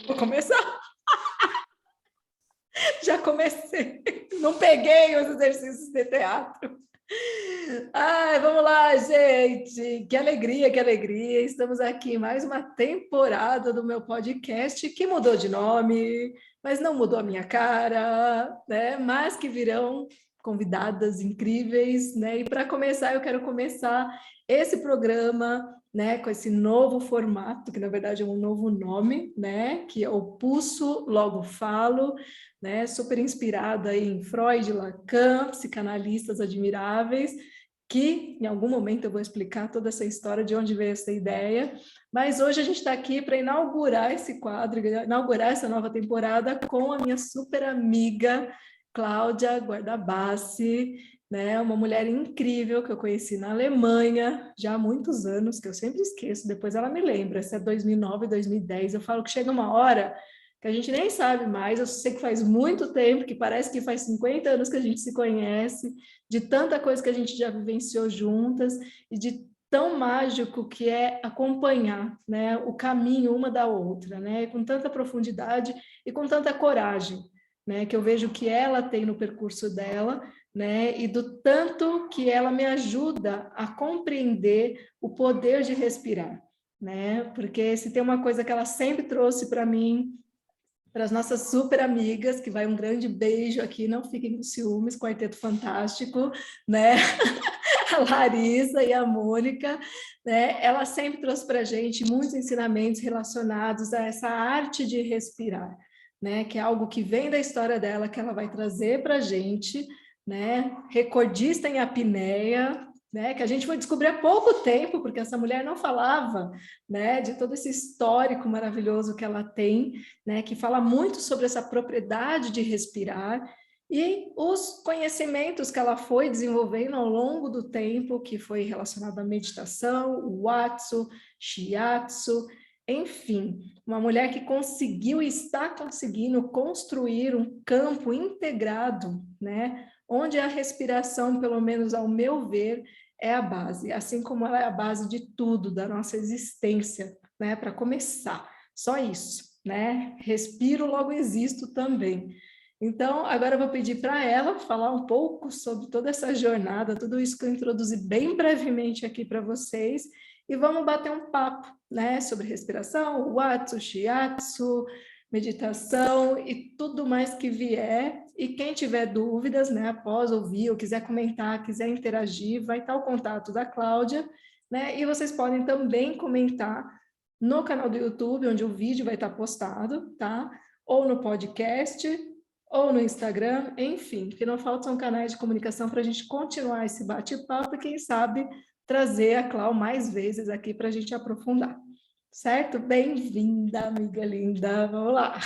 Vou começar. Já comecei. Não peguei os exercícios de teatro. Ai, vamos lá, gente. Que alegria, que alegria. Estamos aqui em mais uma temporada do meu podcast que mudou de nome, mas não mudou a minha cara, né? Mas que virão convidadas incríveis, né? E para começar, eu quero começar esse programa, né, com esse novo formato, que na verdade é um novo nome, né, que é o Pulso Logo Falo, né, super inspirada em Freud, Lacan, psicanalistas admiráveis, que em algum momento eu vou explicar toda essa história, de onde veio essa ideia, mas hoje a gente está aqui para inaugurar esse quadro, inaugurar essa nova temporada com a minha super amiga Cláudia Guardabassi, né, uma mulher incrível que eu conheci na Alemanha já há muitos anos, que eu sempre esqueço, depois ela me lembra, se é 2009, 2010, eu falo que chega uma hora que a gente nem sabe mais, eu sei que faz muito tempo, que parece que faz 50 anos que a gente se conhece, de tanta coisa que a gente já vivenciou juntas, e de tão mágico que é acompanhar, né, o caminho uma da outra, né, com tanta profundidade e com tanta coragem, né, que eu vejo que ela tem no percurso dela, né, e do tanto que ela me ajuda a compreender o poder de respirar, né, porque se tem uma coisa que ela sempre trouxe para mim, para as nossas super amigas, que vai um grande beijo aqui, não fiquem com ciúmes, Quarteto Fantástico, né? A Larissa e a Mônica, né? Ela sempre trouxe para a gente muitos ensinamentos relacionados a essa arte de respirar, né? Que é algo que vem da história dela, que ela vai trazer para a gente, né? Recordista em apneia, né? Que a gente foi descobrir há pouco tempo, porque essa mulher não falava, né? De todo esse histórico maravilhoso que ela tem, né? Que fala muito sobre essa propriedade de respirar e os conhecimentos que ela foi desenvolvendo ao longo do tempo, que foi relacionado à meditação, o Watsu, Shiatsu, enfim, uma mulher que conseguiu e está conseguindo construir um campo integrado, né? Onde a respiração, pelo menos ao meu ver, é a base, assim como ela é a base de tudo, da nossa existência, né? Para começar, só isso, né? Respiro, logo existo também. Então, agora eu vou pedir para ela falar um pouco sobre toda essa jornada, tudo isso que eu introduzi bem brevemente aqui para vocês, e vamos bater um papo, né, sobre respiração, Watsu, Shiatsu, meditação e tudo mais que vier. E quem tiver dúvidas, né, após ouvir, ou quiser comentar, quiser interagir, vai estar o contato da Cláudia, né, e vocês podem também comentar no canal do YouTube, onde o vídeo vai estar postado, tá? Ou no podcast, ou no Instagram, enfim, que não faltam canais de comunicação para a gente continuar esse bate-papo e, quem sabe, trazer a Clau mais vezes aqui para a gente aprofundar. Certo? Bem-vinda, amiga linda. Vamos lá.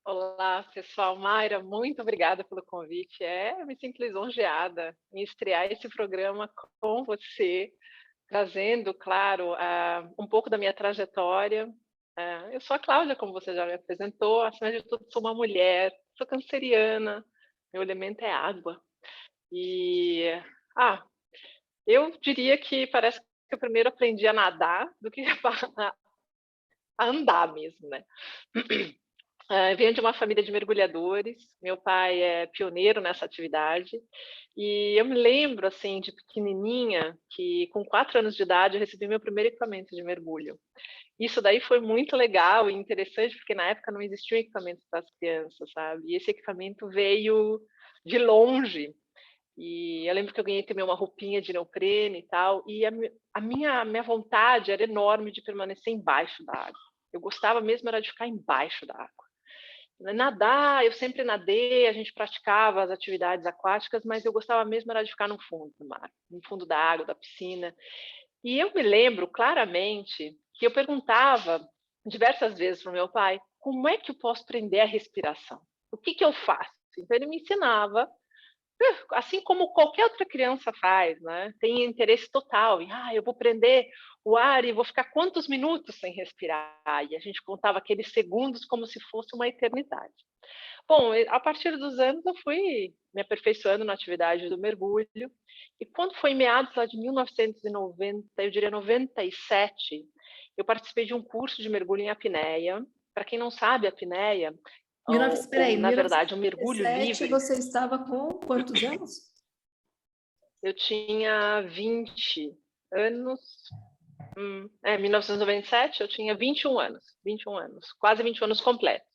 Olá, pessoal. Mayra, muito obrigada pelo convite. Me sinto lisonjeada em estrear esse programa com você, trazendo, claro, um pouco da minha trajetória. Eu sou a Cláudia, como você já me apresentou, acima de tudo sou uma mulher, sou canceriana, meu elemento é água. E, eu diria que parece que eu primeiro aprendi a nadar do que a andar mesmo, né? Venho de uma família de mergulhadores, meu pai é pioneiro nessa atividade, e eu me lembro, assim, de pequenininha, que com 4 anos de idade eu recebi meu primeiro equipamento de mergulho. Isso daí foi muito legal e interessante, porque na época não existia um equipamento para as crianças, sabe? E esse equipamento veio de longe, e eu lembro que eu ganhei também uma roupinha de neoprene e tal, e a minha vontade era enorme de permanecer embaixo da água. Eu gostava mesmo era de ficar embaixo da água. Nadar, eu sempre nadei, a gente praticava as atividades aquáticas, mas eu gostava mesmo era de ficar no fundo do mar, no fundo da água, da piscina. E eu me lembro claramente que eu perguntava diversas vezes para o meu pai, como é que eu posso aprender a respiração? O que que eu faço? Então ele me ensinava, assim como qualquer outra criança faz, né? Tem interesse total em, eu vou prender o ar e vou ficar quantos minutos sem respirar? E a gente contava aqueles segundos como se fosse uma eternidade. Bom, a partir dos anos eu fui me aperfeiçoando na atividade do mergulho, e quando foi em meados lá de 1990, eu diria 97, eu participei de um curso de mergulho em apneia. Para quem não sabe, a apneia, Peraí, ou na verdade, o mergulho 1997 livre, você estava com quantos anos? eu tinha 20 anos. 1997, eu tinha 21 anos, quase 21 anos completos.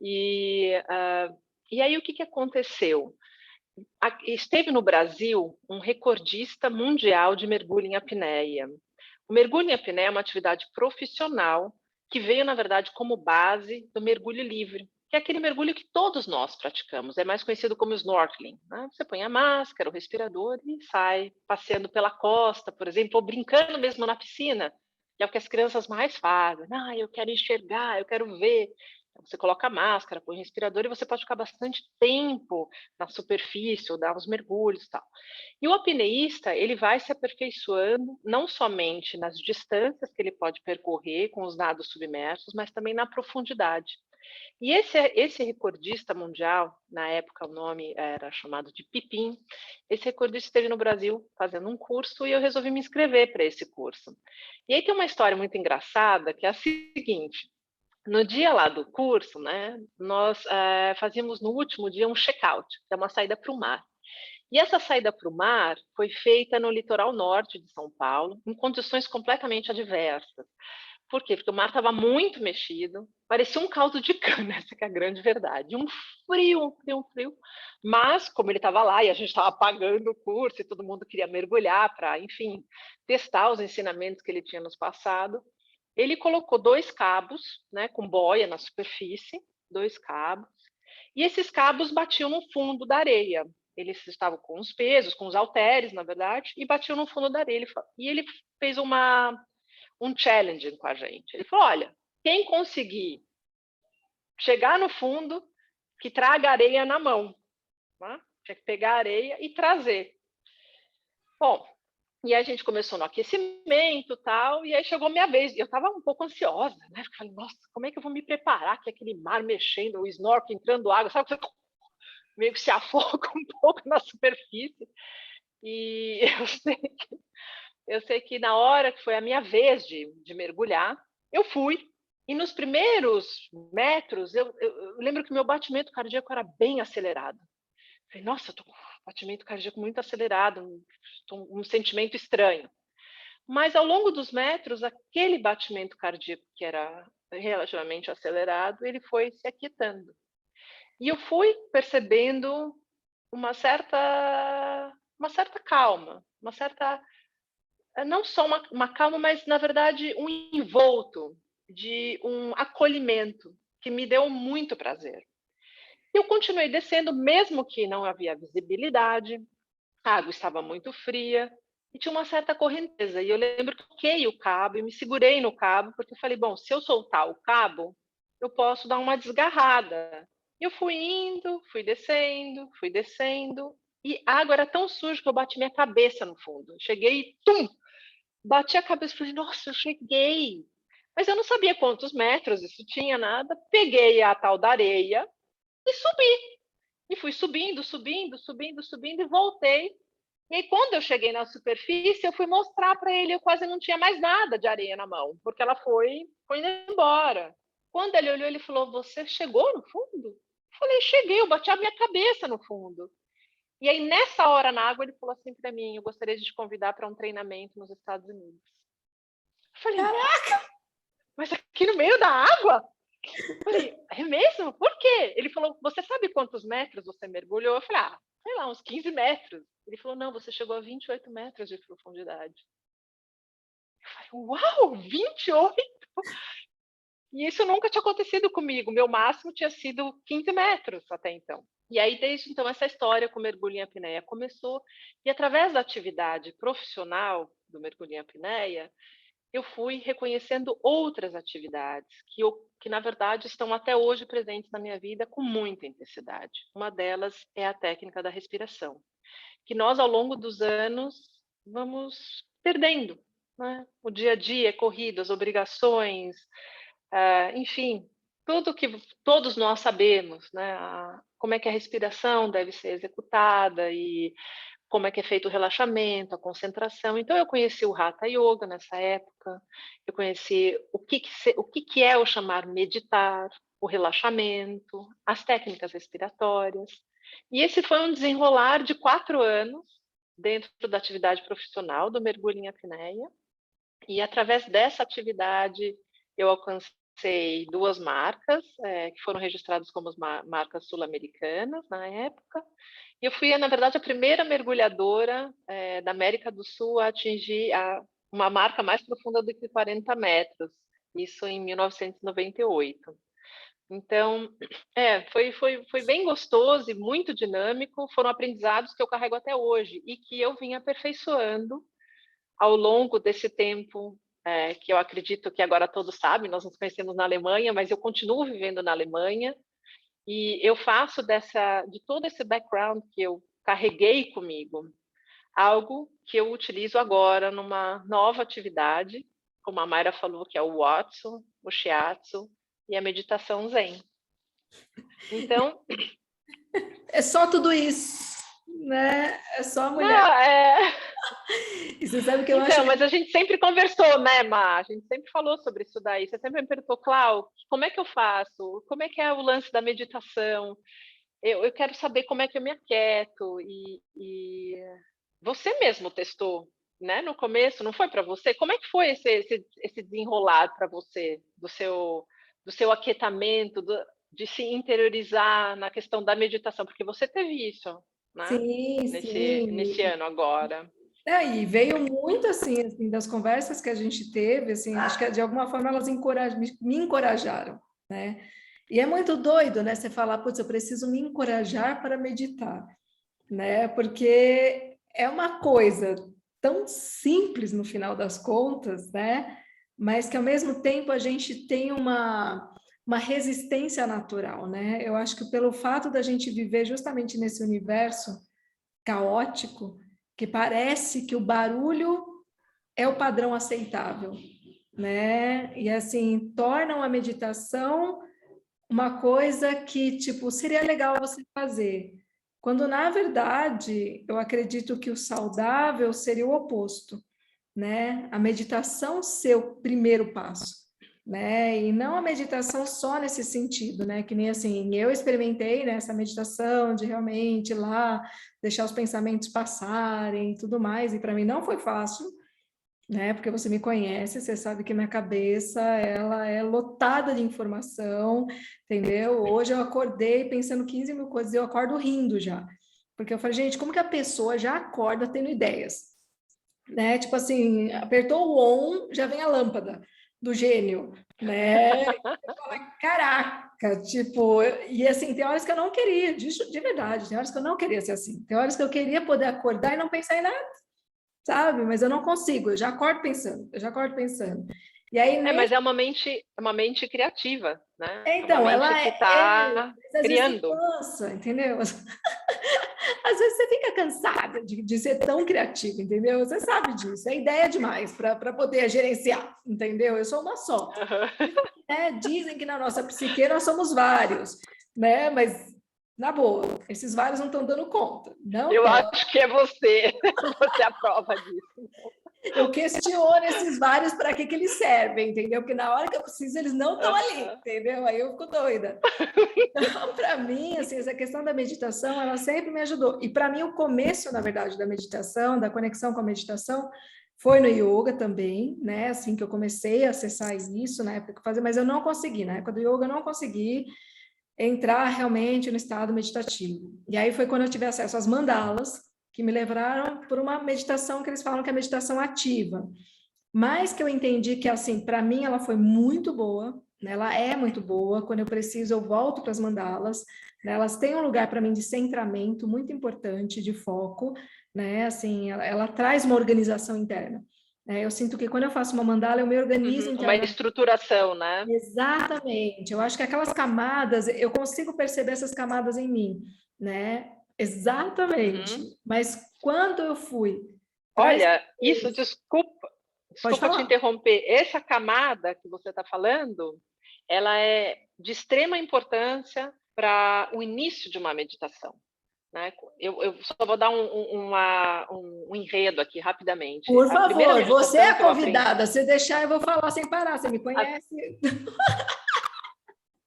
E aí, o que aconteceu? Esteve no Brasil um recordista mundial de mergulho em apneia. O mergulho em apneia é uma atividade profissional que veio, na verdade, como base do mergulho livre, que é aquele mergulho que todos nós praticamos, é mais conhecido como snorkeling, né? Você põe a máscara, o respirador e sai passeando pela costa, por exemplo, ou brincando mesmo na piscina, que é o que as crianças mais fazem. Eu quero enxergar, eu quero ver. Então, você coloca a máscara, põe o respirador e você pode ficar bastante tempo na superfície ou dar uns mergulhos e tal. E o apneísta, ele vai se aperfeiçoando não somente nas distâncias que ele pode percorrer com os nados submersos, mas também na profundidade. E esse recordista mundial, na época o nome era chamado de Pipim, esse recordista esteve no Brasil fazendo um curso e eu resolvi me inscrever para esse curso. E aí tem uma história muito engraçada, que é a seguinte: no dia lá do curso, né, nós fazíamos no último dia um check-out, que é uma saída para o mar. E essa saída para o mar foi feita no litoral norte de São Paulo, em condições completamente adversas. Por quê? Porque o mar estava muito mexido, parecia um caldo de cana, essa que é a grande verdade. Um frio. Mas, como ele estava lá e a gente estava pagando o curso e todo mundo queria mergulhar para, enfim, testar os ensinamentos que ele tinha nos passado, ele colocou 2 cabos, né, com boia na superfície, 2 cabos, e esses cabos batiam no fundo da areia. Eles estavam com os pesos, com os halteres, na verdade, e batiam no fundo da areia. E ele fez um challenge com a gente. Ele falou: olha, quem conseguir chegar no fundo, que traga areia na mão. Né? Tinha que pegar a areia e trazer. Bom, e aí a gente começou no aquecimento e tal, e aí chegou minha vez. Eu estava um pouco ansiosa, né? Eu falei, nossa, como é que eu vou me preparar? Que aquele mar mexendo, o snorkel entrando água, sabe? Meio que se afoga um pouco na superfície. E eu sei que na hora que foi a minha vez de mergulhar, eu fui. E nos primeiros metros, eu lembro que meu batimento cardíaco era bem acelerado. Falei, nossa, eu tô com batimento cardíaco muito acelerado, um sentimento estranho. Mas ao longo dos metros, aquele batimento cardíaco que era relativamente acelerado, ele foi se aquietando. E eu fui percebendo uma certa calma, não só uma calma, mas na verdade um envolto de um acolhimento que me deu muito prazer. Eu continuei descendo, mesmo que não havia visibilidade, a água estava muito fria e tinha uma certa correnteza. E eu lembro que eu toquei o cabo e me segurei no cabo, porque eu falei, bom, se eu soltar o cabo, eu posso dar uma desgarrada. E eu fui indo, fui descendo, e a água era tão suja que eu bati minha cabeça no fundo. Cheguei e, tum, bati a cabeça e falei, nossa, eu cheguei. Mas eu não sabia quantos metros isso tinha, nada. Peguei a tal da areia e subi. E fui subindo e voltei. E aí, quando eu cheguei na superfície, eu fui mostrar para ele, eu quase não tinha mais nada de areia na mão, porque ela foi indo embora. Quando ele olhou, ele falou, você chegou no fundo? Eu falei, cheguei, eu bati a minha cabeça no fundo. E aí, nessa hora na água, ele falou assim para mim, eu gostaria de te convidar para um treinamento nos Estados Unidos. Eu falei, Caraca! mas aqui no meio da água? Eu falei, é mesmo? Por quê? Ele falou, você sabe quantos metros você mergulhou? Eu falei, sei lá, uns 15 metros. Ele falou, não, você chegou a 28 metros de profundidade. Eu falei, uau, 28? E isso nunca tinha acontecido comigo. Meu máximo tinha sido 15 metros até então. E aí, desde então, essa história com o mergulho em apneia começou. E através da atividade profissional do mergulho em apneia, eu fui reconhecendo outras atividades que, na verdade, estão até hoje presentes na minha vida com muita intensidade. Uma delas é a técnica da respiração, que nós, ao longo dos anos, vamos perdendo. Né? O dia a dia é corrido, as obrigações, enfim, tudo que todos nós sabemos, né? Como é que a respiração deve ser executada e como é que é feito o relaxamento, a concentração. Então, eu conheci o Hatha Yoga nessa época, eu conheci o que que é o chamar meditar, o relaxamento, as técnicas respiratórias. E esse foi um desenrolar de 4 anos dentro da atividade profissional do mergulho em apneia. E através dessa atividade eu alcancei 2 marcas, que foram registradas como marcas sul-americanas na época. E eu fui, na verdade, a primeira mergulhadora da América do Sul a atingir uma marca mais profunda do que 40 metros, isso em 1998. Então, foi bem gostoso e muito dinâmico, foram aprendizados que eu carrego até hoje e que eu vim aperfeiçoando ao longo desse tempo, que eu acredito que agora todos sabem, nós nos conhecemos na Alemanha, mas eu continuo vivendo na Alemanha, e eu faço de todo esse background que eu carreguei comigo, algo que eu utilizo agora numa nova atividade, como a Mayra falou, que é o Watsu, o Shiatsu e a meditação Zen. Então... É só tudo isso, né? É só a mulher. E você sabe que eu acho... Mas a gente sempre conversou, né, Má? A gente sempre falou sobre isso daí. Você sempre me perguntou, Clau, como é que eu faço? Como é que é o lance da meditação? Eu quero saber como é que eu me aquieto. E você mesmo testou, né? No começo, não foi para você? Como é que foi esse desenrolar para você, do seu aquietamento, de se interiorizar na questão da meditação? Porque você teve isso, né? Sim, Nesse ano agora. E veio muito assim, das conversas que a gente teve, assim, acho que de alguma forma elas me encorajaram, né? E é muito doido, né? Você falar, putz, eu preciso me encorajar para meditar, né? Porque é uma coisa tão simples no final das contas, né? Mas que ao mesmo tempo a gente tem uma resistência natural, né? Eu acho que pelo fato da gente viver justamente nesse universo caótico, que parece que o barulho é o padrão aceitável, né? E assim, tornam a meditação uma coisa que, tipo, seria legal você fazer. Quando, na verdade, eu acredito que o saudável seria o oposto, né? A meditação ser o primeiro passo, né? E não a meditação só nesse sentido, né? Que nem assim, eu experimentei, né, essa meditação de realmente ir lá deixar os pensamentos passarem e tudo mais, e para mim não foi fácil, né? Porque você me conhece, você sabe que minha cabeça, ela é lotada de informação, entendeu? Hoje eu acordei pensando 15 mil coisas e eu acordo rindo já. Porque eu falei, gente, como que a pessoa já acorda tendo ideias? Né? Tipo assim, apertou o on, já vem a lâmpada do gênio, né? Fala, caraca, tipo, e assim, tem horas que eu não queria, de verdade, tem horas que eu não queria ser assim, tem horas que eu queria poder acordar e não pensar em nada, sabe? Mas eu não consigo, eu já acordo pensando. E aí, Mas é uma mente criativa, né? então, uma ela mente que está às vezes você criando. cansa, entendeu? Às vezes você fica cansada de ser tão criativo, entendeu? Você sabe disso, é ideia demais para poder gerenciar, entendeu? Eu sou uma só. Dizem que na nossa psique nós somos vários, né? Mas, na boa, esses vários não estão dando conta. Não eu tão. Acho que é você, você é a prova disso. Eu questiono esses vários para que eles servem, entendeu? Porque na hora que eu preciso, eles não estão ali, entendeu? Aí eu fico doida. Então, para mim, assim, essa questão da meditação, ela sempre me ajudou. E para mim, o começo, na verdade, da meditação, da conexão com a meditação, foi no yoga também, né? Assim que eu comecei a acessar isso, na época que eu fazia, mas eu não consegui, na época do yoga eu não consegui entrar realmente no estado meditativo. E aí foi quando eu tive acesso às mandalas, que me levaram por uma meditação que eles falam que é meditação ativa. Mas que eu entendi que, assim, para mim ela foi muito boa, né? Ela é muito boa. Quando eu preciso, eu volto para as mandalas, né? Elas têm um lugar para mim de centramento muito importante, de foco, né? Assim, ela traz uma organização interna. Né? Eu sinto que quando eu faço uma mandala, eu me organizo Uma internamente. estruturação, né? Exatamente. Eu acho que aquelas camadas, eu consigo perceber essas camadas em mim, né? Exatamente. Mas quando eu fui... Olha, isso, desculpa te interromper. Essa camada que você está falando, ela é de extrema importância para o início de uma meditação. né? Eu só vou dar um enredo aqui rapidamente. Por A primeira favor, você é meditação a que eu aprendi, convidada. Se deixar, eu vou falar sem parar. Você me a, conhece?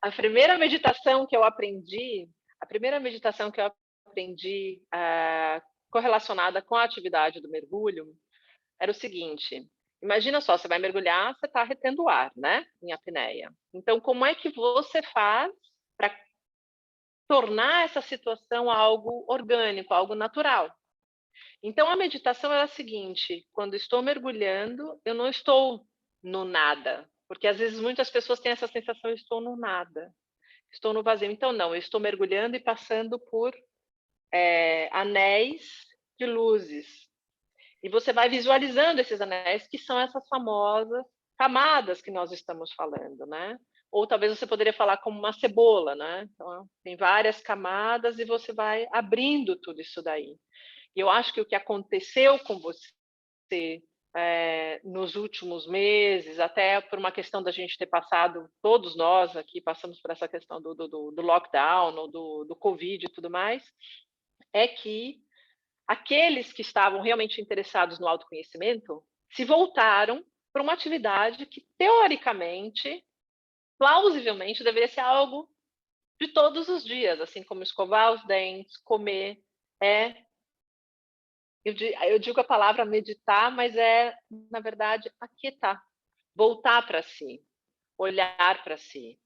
a primeira meditação que eu aprendi, a primeira meditação que eu aprendi correlacionada com a atividade do mergulho era o seguinte: imagina só, você vai mergulhar, você está retendo ar, né? Em apneia. Então, como é que você faz para tornar essa situação algo orgânico, algo natural? Então, a meditação é a seguinte: quando estou mergulhando, eu não estou no nada, porque às vezes muitas pessoas têm essa sensação: eu estou no nada, estou no vazio. Então, não, eu estou mergulhando e passando por anéis de luzes. E você vai visualizando esses anéis, que são essas famosas camadas que nós estamos falando, né? Ou talvez você poderia falar como uma cebola, né? Então, tem várias camadas e você vai abrindo tudo isso daí. E eu acho que o que aconteceu com você nos últimos meses, até por uma questão da gente ter passado, todos nós aqui passamos por essa questão do lockdown, ou do Covid e tudo mais, é que aqueles que estavam realmente interessados no autoconhecimento se voltaram para uma atividade que, teoricamente, plausivelmente, deveria ser algo de todos os dias, assim como escovar os dentes, comer. Eu digo a palavra meditar, mas na verdade, aquietar, voltar para si, olhar para si.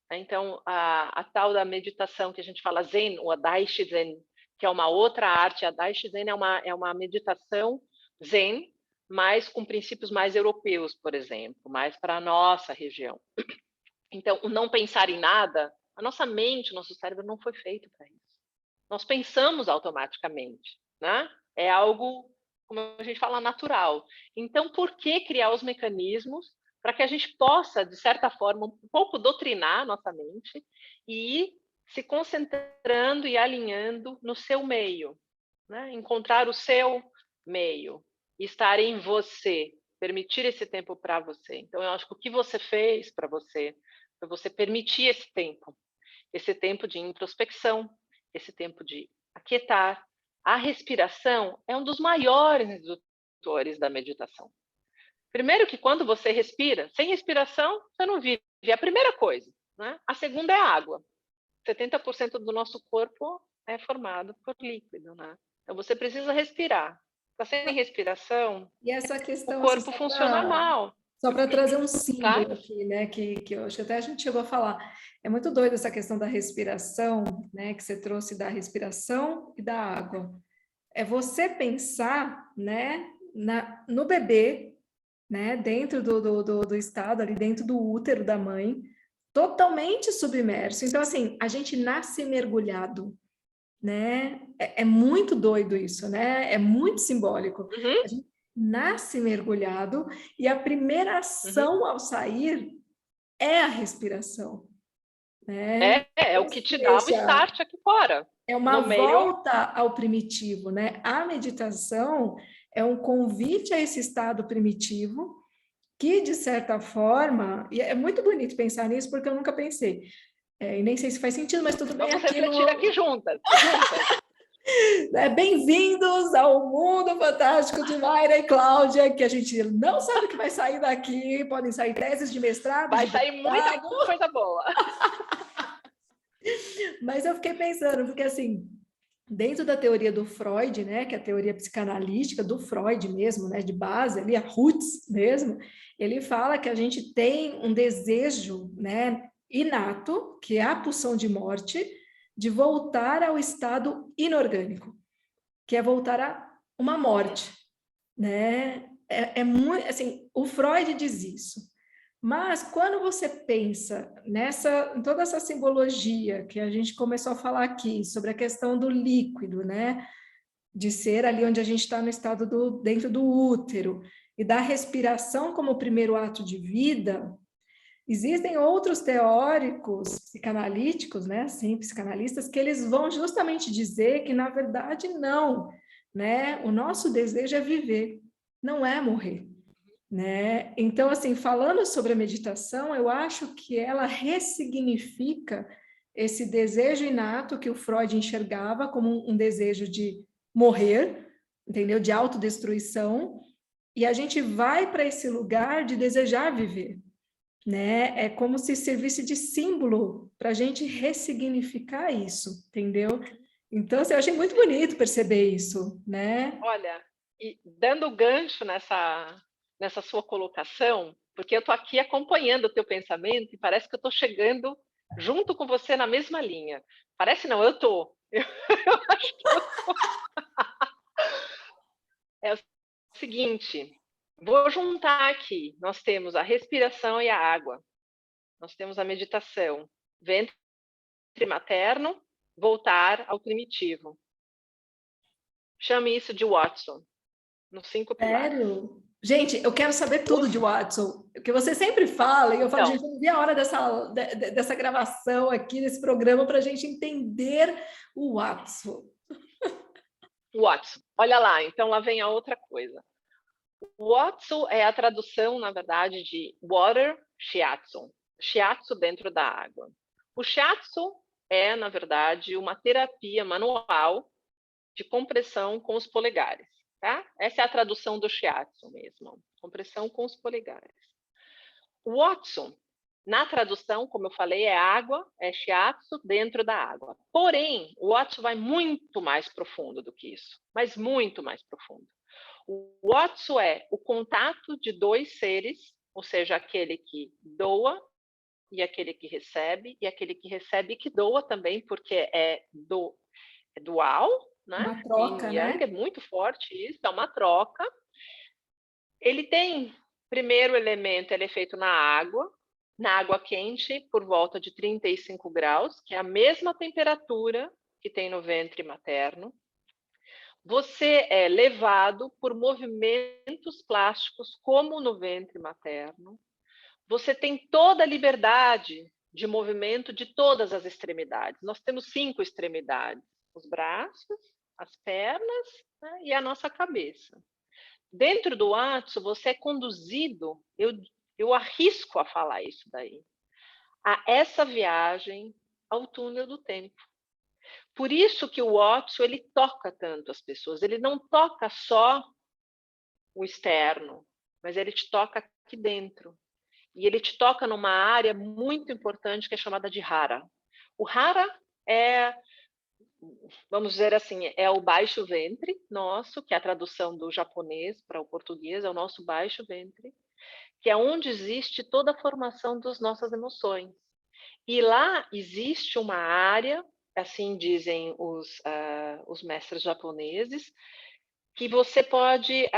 Então, a tal da meditação que a gente fala Zen, ou a Daishi Zen, que é uma outra arte. A Daishi Zen é uma meditação Zen, mas com princípios mais europeus, por exemplo, mais para a nossa região. Então, o não pensar em nada, a nossa mente, o nosso cérebro não foi feito para isso. Nós pensamos automaticamente, né? É algo, como a gente fala, natural. Então, por que criar os mecanismos para que a gente possa, de certa forma, um pouco doutrinar a nossa mente e ir se concentrando e alinhando no seu meio, né? Encontrar o seu meio, estar em você, permitir esse tempo para você. Então, eu acho que o que você fez para você, foi você permitir esse tempo de introspecção, esse tempo de aquietar. A respiração é um dos maiores indutores da meditação. Primeiro que quando você respira, sem respiração, você não vive. É a primeira coisa, né? A segunda é a água. 70% do nosso corpo é formado por líquido, né? Então você precisa respirar. Tá sem respiração, E essa o questão, assim, corpo funciona mal, só para trazer um tá? símbolo aqui, né, que eu acho que até a gente chegou a falar. É muito doido essa questão da respiração, né, que você trouxe da respiração e da água. É você pensar, né, no bebê, né, dentro do estado, ali dentro do útero da mãe, totalmente submerso. Então, assim, a gente nasce mergulhado, né? É muito doido isso, né? É muito simbólico. Uhum, A gente nasce mergulhado e a primeira uhum. ação ao sair é a respiração, né? É Ou o que te dá o seja, start aqui fora, é uma no meio. volta ao primitivo, né? A meditação é um convite a esse estado primitivo que, de certa forma, e é muito bonito pensar nisso, porque eu nunca pensei, e nem sei se faz sentido, mas tudo bem Vamos aqui refletir aqui no... juntas, juntas. Bem-vindos ao mundo fantástico de Mayra e Cláudia, que a gente não sabe o que vai sair daqui, podem sair teses de mestrado, Vai de sair muita doutorado, coisa boa. mas eu fiquei pensando, porque assim, dentro da teoria do Freud, né, que é a teoria psicanalística do Freud mesmo, né, de base ali, a roots mesmo, ele fala que a gente tem um desejo, né, inato, que é a pulsão de morte, de voltar ao estado inorgânico, que é voltar a uma morte, né? É muito assim, o Freud diz isso. Mas quando você pensa em toda essa simbologia que a gente começou a falar aqui sobre a questão do líquido, né? De ser ali onde a gente está no estado dentro do útero e da respiração como o primeiro ato de vida, existem outros teóricos psicanalíticos, né? Assim, psicanalistas, que eles vão justamente dizer que na verdade não, né? O nosso desejo é viver, não é morrer. Né? Então, assim, falando sobre a meditação, eu acho que ela ressignifica esse desejo inato que o Freud enxergava como um desejo de morrer, entendeu? De autodestruição, e a gente vai para esse lugar de desejar viver, né? É como se servisse de símbolo para a gente ressignificar isso, entendeu? Então, assim, eu achei muito bonito perceber isso, né? Olha, e dando gancho nessa sua colocação, porque eu estou aqui acompanhando o teu pensamento e parece que eu estou chegando junto com você na mesma linha. Parece não, eu estou. Eu acho que eu tô. É o seguinte, vou juntar aqui. Nós temos a respiração e a água. Nós temos a meditação. Ventre materno, voltar ao primitivo. Chame isso de Watson, nos 5 pilares. Sério? Gente, eu quero saber tudo de Watson, porque você sempre fala, e eu falo, Então, gente, eu não vi a hora dessa gravação aqui, desse programa, para a gente entender o Watson. Watson. Olha lá, então lá vem a outra coisa. Watson é a tradução, na verdade, de water shiatsu. Shiatsu dentro da água. O shiatsu é, na verdade, uma terapia manual de compressão com os polegares. Tá? Essa é a tradução do shiatsu mesmo. Compressão com os polegares. O Watson, na tradução, como eu falei, é água, é shiatsu dentro da água. Porém, o Watson vai muito mais profundo do que isso, mas muito mais profundo. O Watson é o contato de dois seres, ou seja, aquele que doa e aquele que recebe, e aquele que recebe e que doa também, porque é dual, né? Uma Yin troca, e né? Yang, é muito forte isso, é uma troca. Ele tem, primeiro elemento, ele é feito na água quente, por volta de 35 graus, que é a mesma temperatura que tem no ventre materno. Você é levado por movimentos plásticos, como no ventre materno. Você tem toda a liberdade de movimento de todas as extremidades. Nós temos 5 extremidades: os braços, as pernas, né, e a nossa cabeça. Dentro do Watson, você é conduzido, eu arrisco a falar isso daí, a essa viagem ao túnel do tempo. Por isso que o Watson, ele toca tanto as pessoas. Ele não toca só o externo, mas ele te toca aqui dentro. E ele te toca numa área muito importante que é chamada de Hara. O Hara é, vamos dizer assim, é o baixo ventre nosso, que é a tradução do japonês para o português, é o nosso baixo ventre, que é onde existe toda a formação das nossas emoções. E lá existe uma área, assim dizem os mestres japoneses, que você pode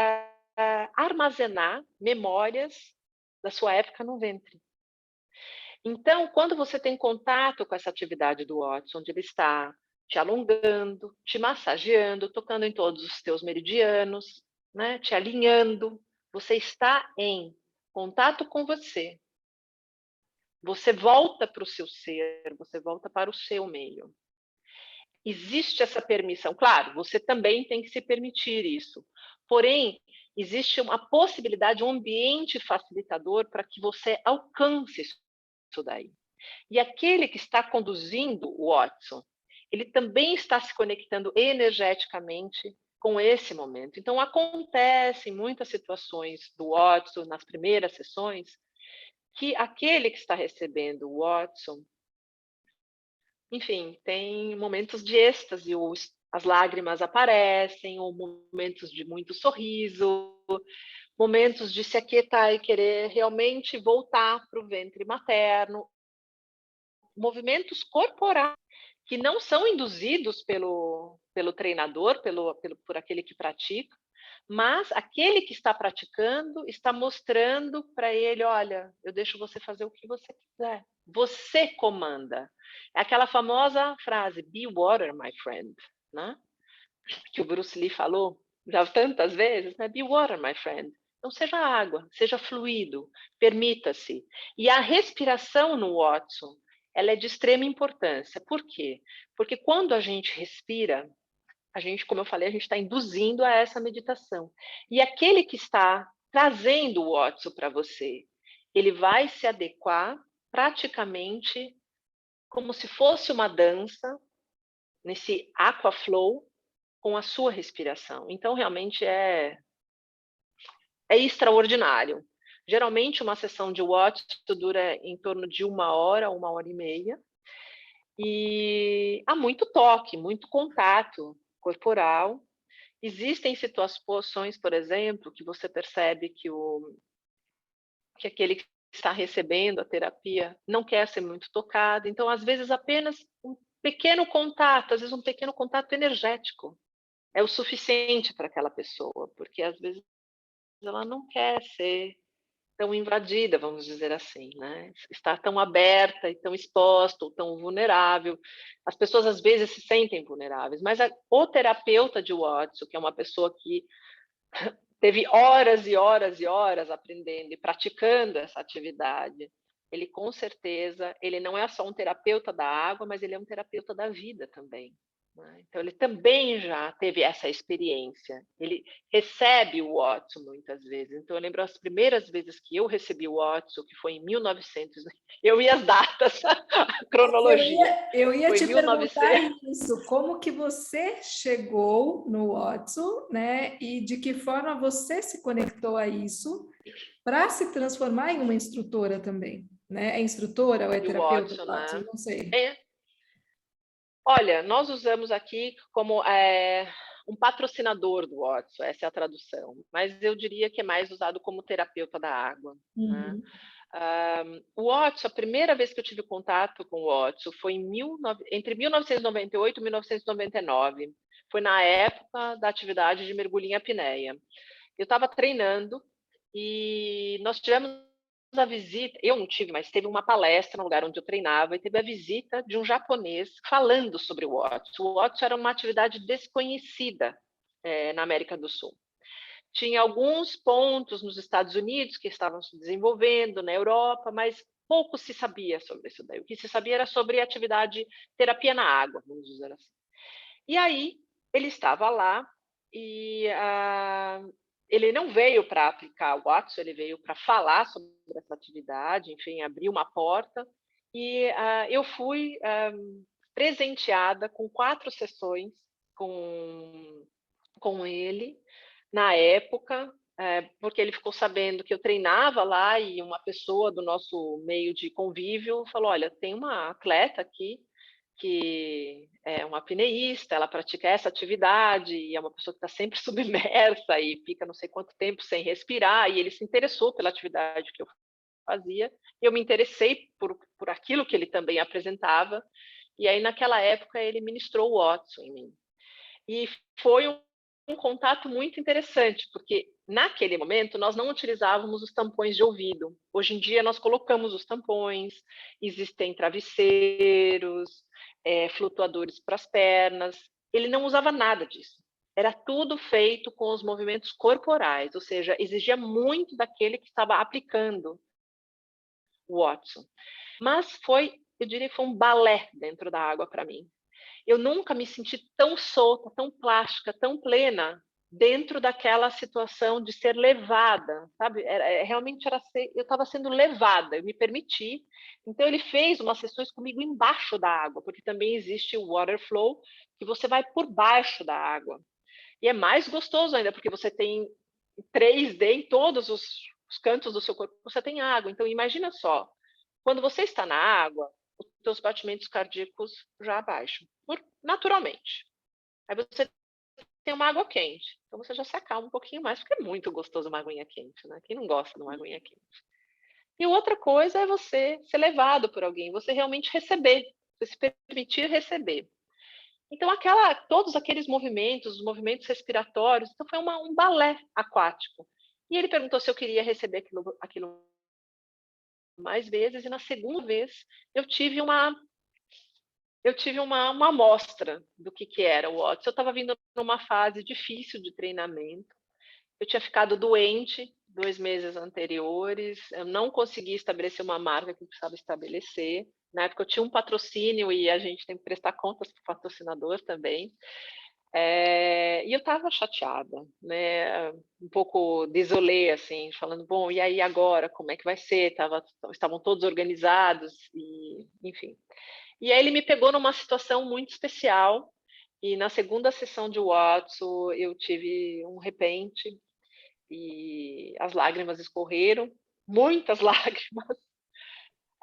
armazenar memórias da sua época no ventre. Então, quando você tem contato com essa atividade do Watson, onde ele está te alongando, te massageando, tocando em todos os teus meridianos, né, te alinhando, você está em contato com você. Você volta para o seu ser, você volta para o seu meio. Existe essa permissão. Claro, você também tem que se permitir isso. Porém, existe uma possibilidade, um ambiente facilitador para que você alcance isso daí. E aquele que está conduzindo o Watson, ele também está se conectando energeticamente com esse momento. Então, acontece em muitas situações do Watson, nas primeiras sessões, que aquele que está recebendo o Watson, enfim, tem momentos de êxtase, as lágrimas aparecem, ou momentos de muito sorriso, momentos de se aquietar e querer realmente voltar para o ventre materno, movimentos corporais que não são induzidos pelo treinador, por aquele que pratica, mas aquele que está praticando está mostrando para ele, olha, eu deixo você fazer o que você quiser. Você comanda. É aquela famosa frase, be water, my friend, né? Que o Bruce Lee falou já tantas vezes, né? Be water, my friend. Então, seja água, seja fluido, permita-se. E a respiração no Watson, ela é de extrema importância. Por quê? Porque quando a gente respira, a gente, como eu falei, a gente está induzindo a essa meditação. E aquele que está trazendo o Watson para você, ele vai se adequar praticamente como se fosse uma dança, nesse aquaflow, com a sua respiração. Então, realmente é extraordinário. Geralmente, uma sessão de Watts dura em torno de 1 hora e meia, e há muito toque, muito contato corporal. Existem situações, por exemplo, que você percebe que aquele que está recebendo a terapia não quer ser muito tocado. Então, às vezes, apenas um pequeno contato, às vezes um pequeno contato energético, é o suficiente para aquela pessoa, porque às vezes ela não quer ser tão invadida, vamos dizer assim, né? Estar tão aberta e tão exposta ou tão vulnerável. As pessoas às vezes se sentem vulneráveis, mas o terapeuta de Watson, que é uma pessoa que teve horas e horas e horas aprendendo e praticando essa atividade, ele com certeza, ele não é só um terapeuta da água, mas ele é um terapeuta da vida também, né? Então ele também já teve essa experiência. Ele recebe o Watson muitas vezes. Então eu lembro as primeiras vezes que eu recebi o Watson, que foi em 1900, eu ia as datas, a cronologia. Eu ia Foi te perguntar 1900. isso, como que você chegou no Watson, né? E de que forma você se conectou a isso para se transformar em uma instrutora também, né? É instrutora ou é E o terapeuta Watson, do Watson? né? Não sei. É. Olha, nós usamos aqui como um patrocinador do Watson, essa é a tradução, mas eu diria que é mais usado como terapeuta da água, né? Uhum. O Watson, a primeira vez que eu tive contato com o Watson foi entre 1998 e 1999. Foi na época da atividade de mergulho em apneia. Eu estava treinando e nós tivemos a visita, eu não tive, mas teve uma palestra no lugar onde eu treinava e teve a visita de um japonês falando sobre o Watson. O Watson era uma atividade desconhecida na América do Sul. Tinha alguns pontos nos Estados Unidos que estavam se desenvolvendo, na Europa, mas pouco se sabia sobre isso daí. O que se sabia era sobre atividade terapia na água, vamos dizer assim. E aí ele estava lá e ele não veio para aplicar o Watson, ele veio para falar sobre essa atividade, enfim, abrir uma porta. E eu fui presenteada com 4 sessões com ele na época, porque ele ficou sabendo que eu treinava lá e uma pessoa do nosso meio de convívio falou: olha, tem uma atleta aqui que é uma apneísta, ela pratica essa atividade e é uma pessoa que está sempre submersa e fica não sei quanto tempo sem respirar, e ele se interessou pela atividade que eu fazia, e eu me interessei por aquilo que ele também apresentava, e aí naquela época ele ministrou o Watson em mim. E foi um contato muito interessante, porque naquele momento nós não utilizávamos os tampões de ouvido. Hoje em dia nós colocamos os tampões, existem travesseiros, flutuadores para as pernas. Ele não usava nada disso. Era tudo feito com os movimentos corporais, ou seja, exigia muito daquele que estava aplicando o Watson. Mas eu diria que foi um balé dentro da água para mim. Eu nunca me senti tão solta, tão plástica, tão plena dentro daquela situação de ser levada, sabe? Realmente eu estava sendo levada, eu me permiti. Então ele fez umas sessões comigo embaixo da água, porque também existe o water flow, que você vai por baixo da água. E é mais gostoso ainda, porque você tem 3D em todos os cantos do seu corpo, você tem água. Então imagina só, quando você está na água, os seus batimentos cardíacos já abaixam, naturalmente. Aí você tem uma água quente, então você já se acalma um pouquinho mais, porque é muito gostoso uma aguinha quente, né? Quem não gosta de uma aguinha quente? E outra coisa é você ser levado por alguém, você realmente receber, você se permitir receber. Então, todos aqueles movimentos, os movimentos respiratórios, então foi um balé aquático. E ele perguntou se eu queria receber aquilo mais vezes, e na segunda vez eu tive uma amostra do que era o Watson. Eu estava vindo numa fase difícil de treinamento, eu tinha ficado doente 2 meses anteriores, eu não consegui estabelecer uma marca que eu precisava estabelecer. Na época eu tinha um patrocínio e a gente tem que prestar contas para o patrocinador também. E eu estava chateada, né, um pouco desolé, assim, falando: "Bom, e aí agora, como é que vai ser?" Estavam todos organizados e, enfim. E aí ele me pegou numa situação muito especial, e na segunda sessão de Watson eu tive um repente, e as lágrimas escorreram, muitas lágrimas.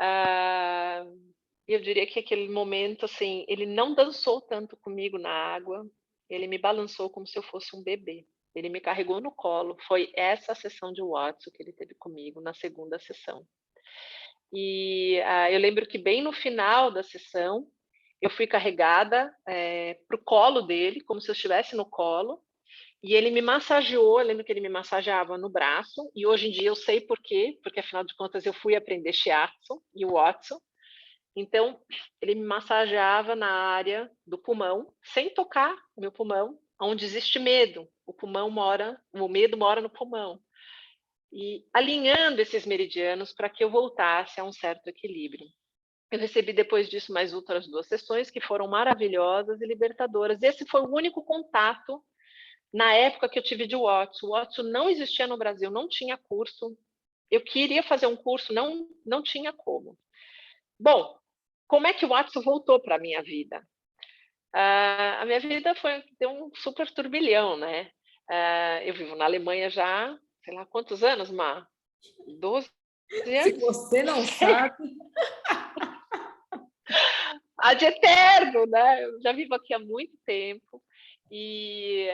Ah, eu diria que aquele momento, assim, ele não dançou tanto comigo na água, ele me balançou como se eu fosse um bebê. Ele me carregou no colo, foi essa sessão de Watson que ele teve comigo na segunda sessão. Eu lembro que bem no final da sessão, eu fui carregada, para o colo dele, como se eu estivesse no colo, e ele me massageou. Eu lembro que ele me massageava no braço, e hoje em dia eu sei por quê, porque afinal de contas eu fui aprender shiatsu e Watson. Então, ele me massageava na área do pulmão, sem tocar o meu pulmão, onde existe medo. O medo mora no pulmão. E alinhando esses meridianos para que eu voltasse a um certo equilíbrio. Eu recebi depois disso mais outras 2 sessões que foram maravilhosas e libertadoras. Esse foi o único contato na época que eu tive de Watson. O Watson não existia no Brasil, não tinha curso. Eu queria fazer um curso, não tinha como. Bom, como é que o Watson voltou para a minha vida? A minha vida deu um super turbilhão, né? Eu vivo na Alemanha já, sei lá quantos anos, Má? 12 Se anos? você Não não sei. sabe, Há de eterno, né? Eu já vivo aqui há muito tempo. E,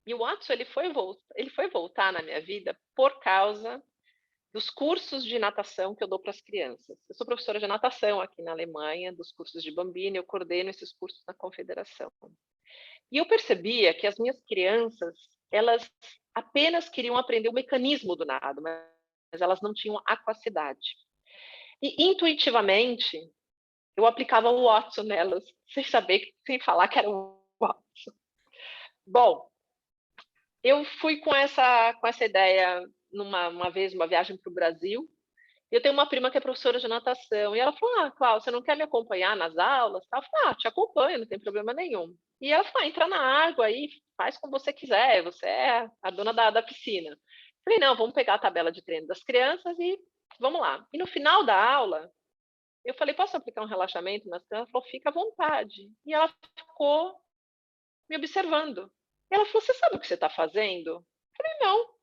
e o Watson ele foi voltar na minha vida por causa dos cursos de natação que eu dou para as crianças. Eu sou professora de natação aqui na Alemanha, dos cursos de Bambini, eu coordeno esses cursos na confederação. E eu percebia que as minhas crianças, elas apenas queriam aprender o mecanismo do nado, mas elas não tinham aquacidade. E intuitivamente, eu aplicava o Watson nelas, sem saber, sem falar que era o Watson. Bom, eu fui com essa ideia uma vez, uma viagem para o Brasil. Eu tenho uma prima que é professora de natação, e ela falou: "Ah, Cláudia, você não quer me acompanhar nas aulas?" Eu falei: "Ah, te acompanho, não tem problema nenhum." E ela falou: "Entra na água aí, faz como você quiser, você é a dona da piscina." Eu falei: "Não, vamos pegar a tabela de treino das crianças e vamos lá." E no final da aula, eu falei: "Posso aplicar um relaxamento nas crianças?" Ela falou: "Fica à vontade." E ela ficou me observando. E ela falou: "Você sabe o que você está fazendo?" Eu falei: "Não."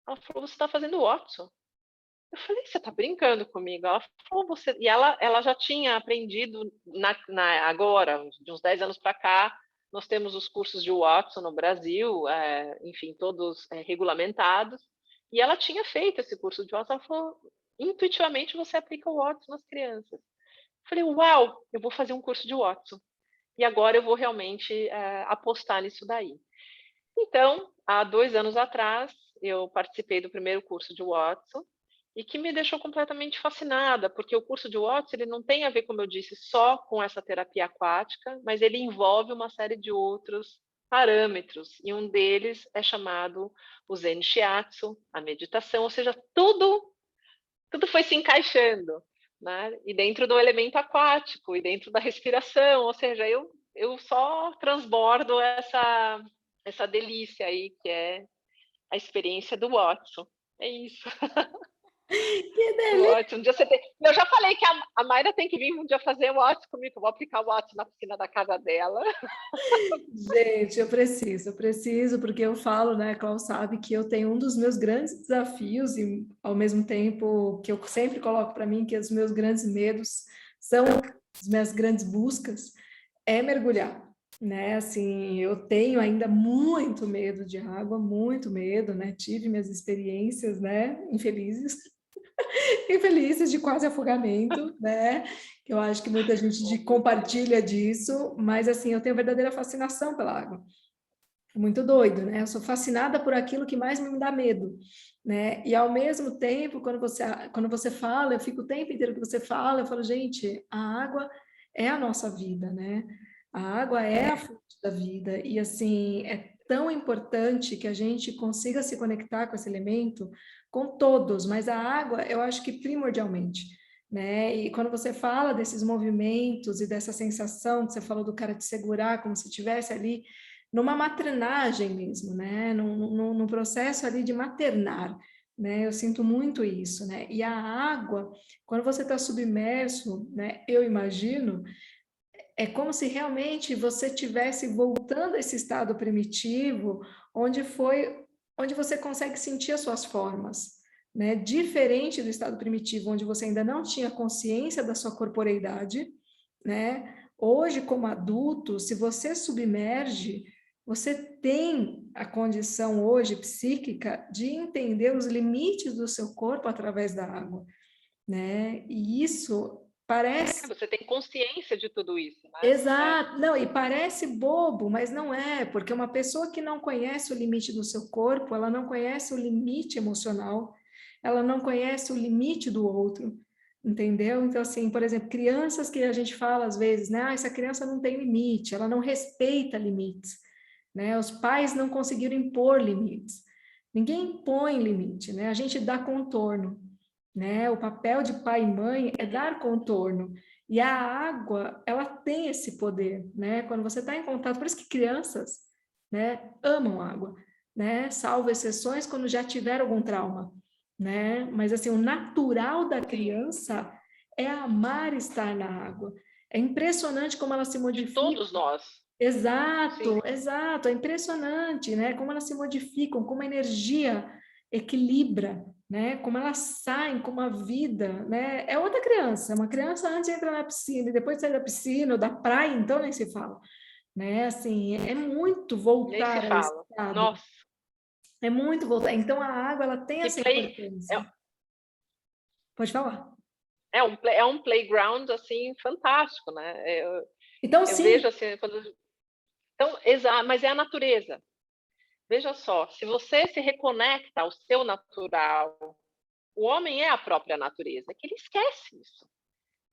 Ela falou: "Você está fazendo Watson." Eu falei: "Você está brincando comigo?" Ela falou: "Você..." E ela já tinha aprendido agora, de uns 10 anos para cá, nós temos os cursos de Watson no Brasil, enfim, todos regulamentados, e ela tinha feito esse curso de Watson. Ela falou: "Intuitivamente você aplica o Watson nas crianças." Eu falei: "Uau, eu vou fazer um curso de Watson. E agora eu vou realmente apostar nisso daí." Então, há 2 anos atrás, eu participei do primeiro curso de Watson, e que me deixou completamente fascinada, porque o curso de Watson ele não tem a ver, como eu disse, só com essa terapia aquática, mas ele envolve uma série de outros parâmetros, e um deles é chamado o Zen Shiatsu, a meditação, ou seja, tudo foi se encaixando, né? E dentro do elemento aquático, e dentro da respiração, ou seja, eu só transbordo essa delícia aí que é a experiência do Watson. É isso. que Do delícia! Watson. Um dia você tem... Eu já falei que a Mayra tem que vir um dia fazer o Watson comigo, eu vou aplicar o Watson na piscina da casa dela. Gente, eu preciso, porque eu falo, né, Cláudio sabe que eu tenho um dos meus grandes desafios e, ao mesmo tempo, que eu sempre coloco para mim que os meus grandes medos são as minhas grandes buscas, é mergulhar, né? Assim, eu tenho ainda muito medo de água, muito medo, né? Tive minhas experiências, né, infelizes, infelizes de quase afogamento, né? Eu acho que muita gente Oh, meu Deus. compartilha disso, mas assim, eu tenho verdadeira fascinação pela água. Muito doido, né? Eu sou fascinada por aquilo que mais me dá medo, né? E ao mesmo tempo, quando você fala, eu fico o tempo inteiro que você fala, eu falo, gente, a água é a nossa vida, né? A água é a fonte da vida e assim, é tão importante que a gente consiga se conectar com esse elemento, com todos, mas a água, eu acho que primordialmente. né? E quando você fala desses movimentos e dessa sensação que você falou do cara te segurar como se estivesse ali numa maternagem mesmo, né? Num processo ali de maternar, né? Eu sinto muito isso, né? E a água, quando você está submerso, né? Eu imagino, é como se realmente você tivesse voltando a esse estado primitivo, onde você consegue sentir as suas formas, né? Diferente do estado primitivo, onde você ainda não tinha consciência da sua corporeidade, né? Hoje, como adulto, se você submerge, você tem a condição hoje psíquica de entender os limites do seu corpo através da água, né? E isso parece Você tem consciência de tudo isso, né? exato, não, e parece bobo, mas não é, porque uma pessoa que não conhece o limite do seu corpo, ela não conhece o limite emocional, ela não conhece o limite do outro, entendeu? Então, assim, por exemplo, crianças que a gente fala às vezes, né? Ah, essa criança não tem limite, ela não respeita limites, né? Os pais não conseguiram impor limites. Ninguém impõe limite, né? A gente dá contorno, né? O papel de pai e mãe é dar contorno. E a água, ela tem esse poder, né? Quando você está em contato, por isso que crianças, né, amam água, né? Salvo exceções quando já tiveram algum trauma, né? Mas assim, o natural da Sim. criança é amar estar na água. É impressionante como ela se De modifica. todos nós. Sim. Exato, exato, é impressionante, né? Como elas se modificam, como a energia equilibra, né? Como elas saem, como a vida, né? É outra criança, uma criança antes de entrar na piscina e depois de sair da piscina ou da praia, então nem se fala, né? Assim, é muito Nem se voltar ao fala. estado, Nossa, é muito voltar. Então a água ela tem que essa play importância. Pode falar. é um playground assim fantástico, né? Então Eu sim, vejo assim, então, mas é a natureza. Veja só, se você se reconecta ao seu natural, o homem é a própria natureza, que ele esquece isso.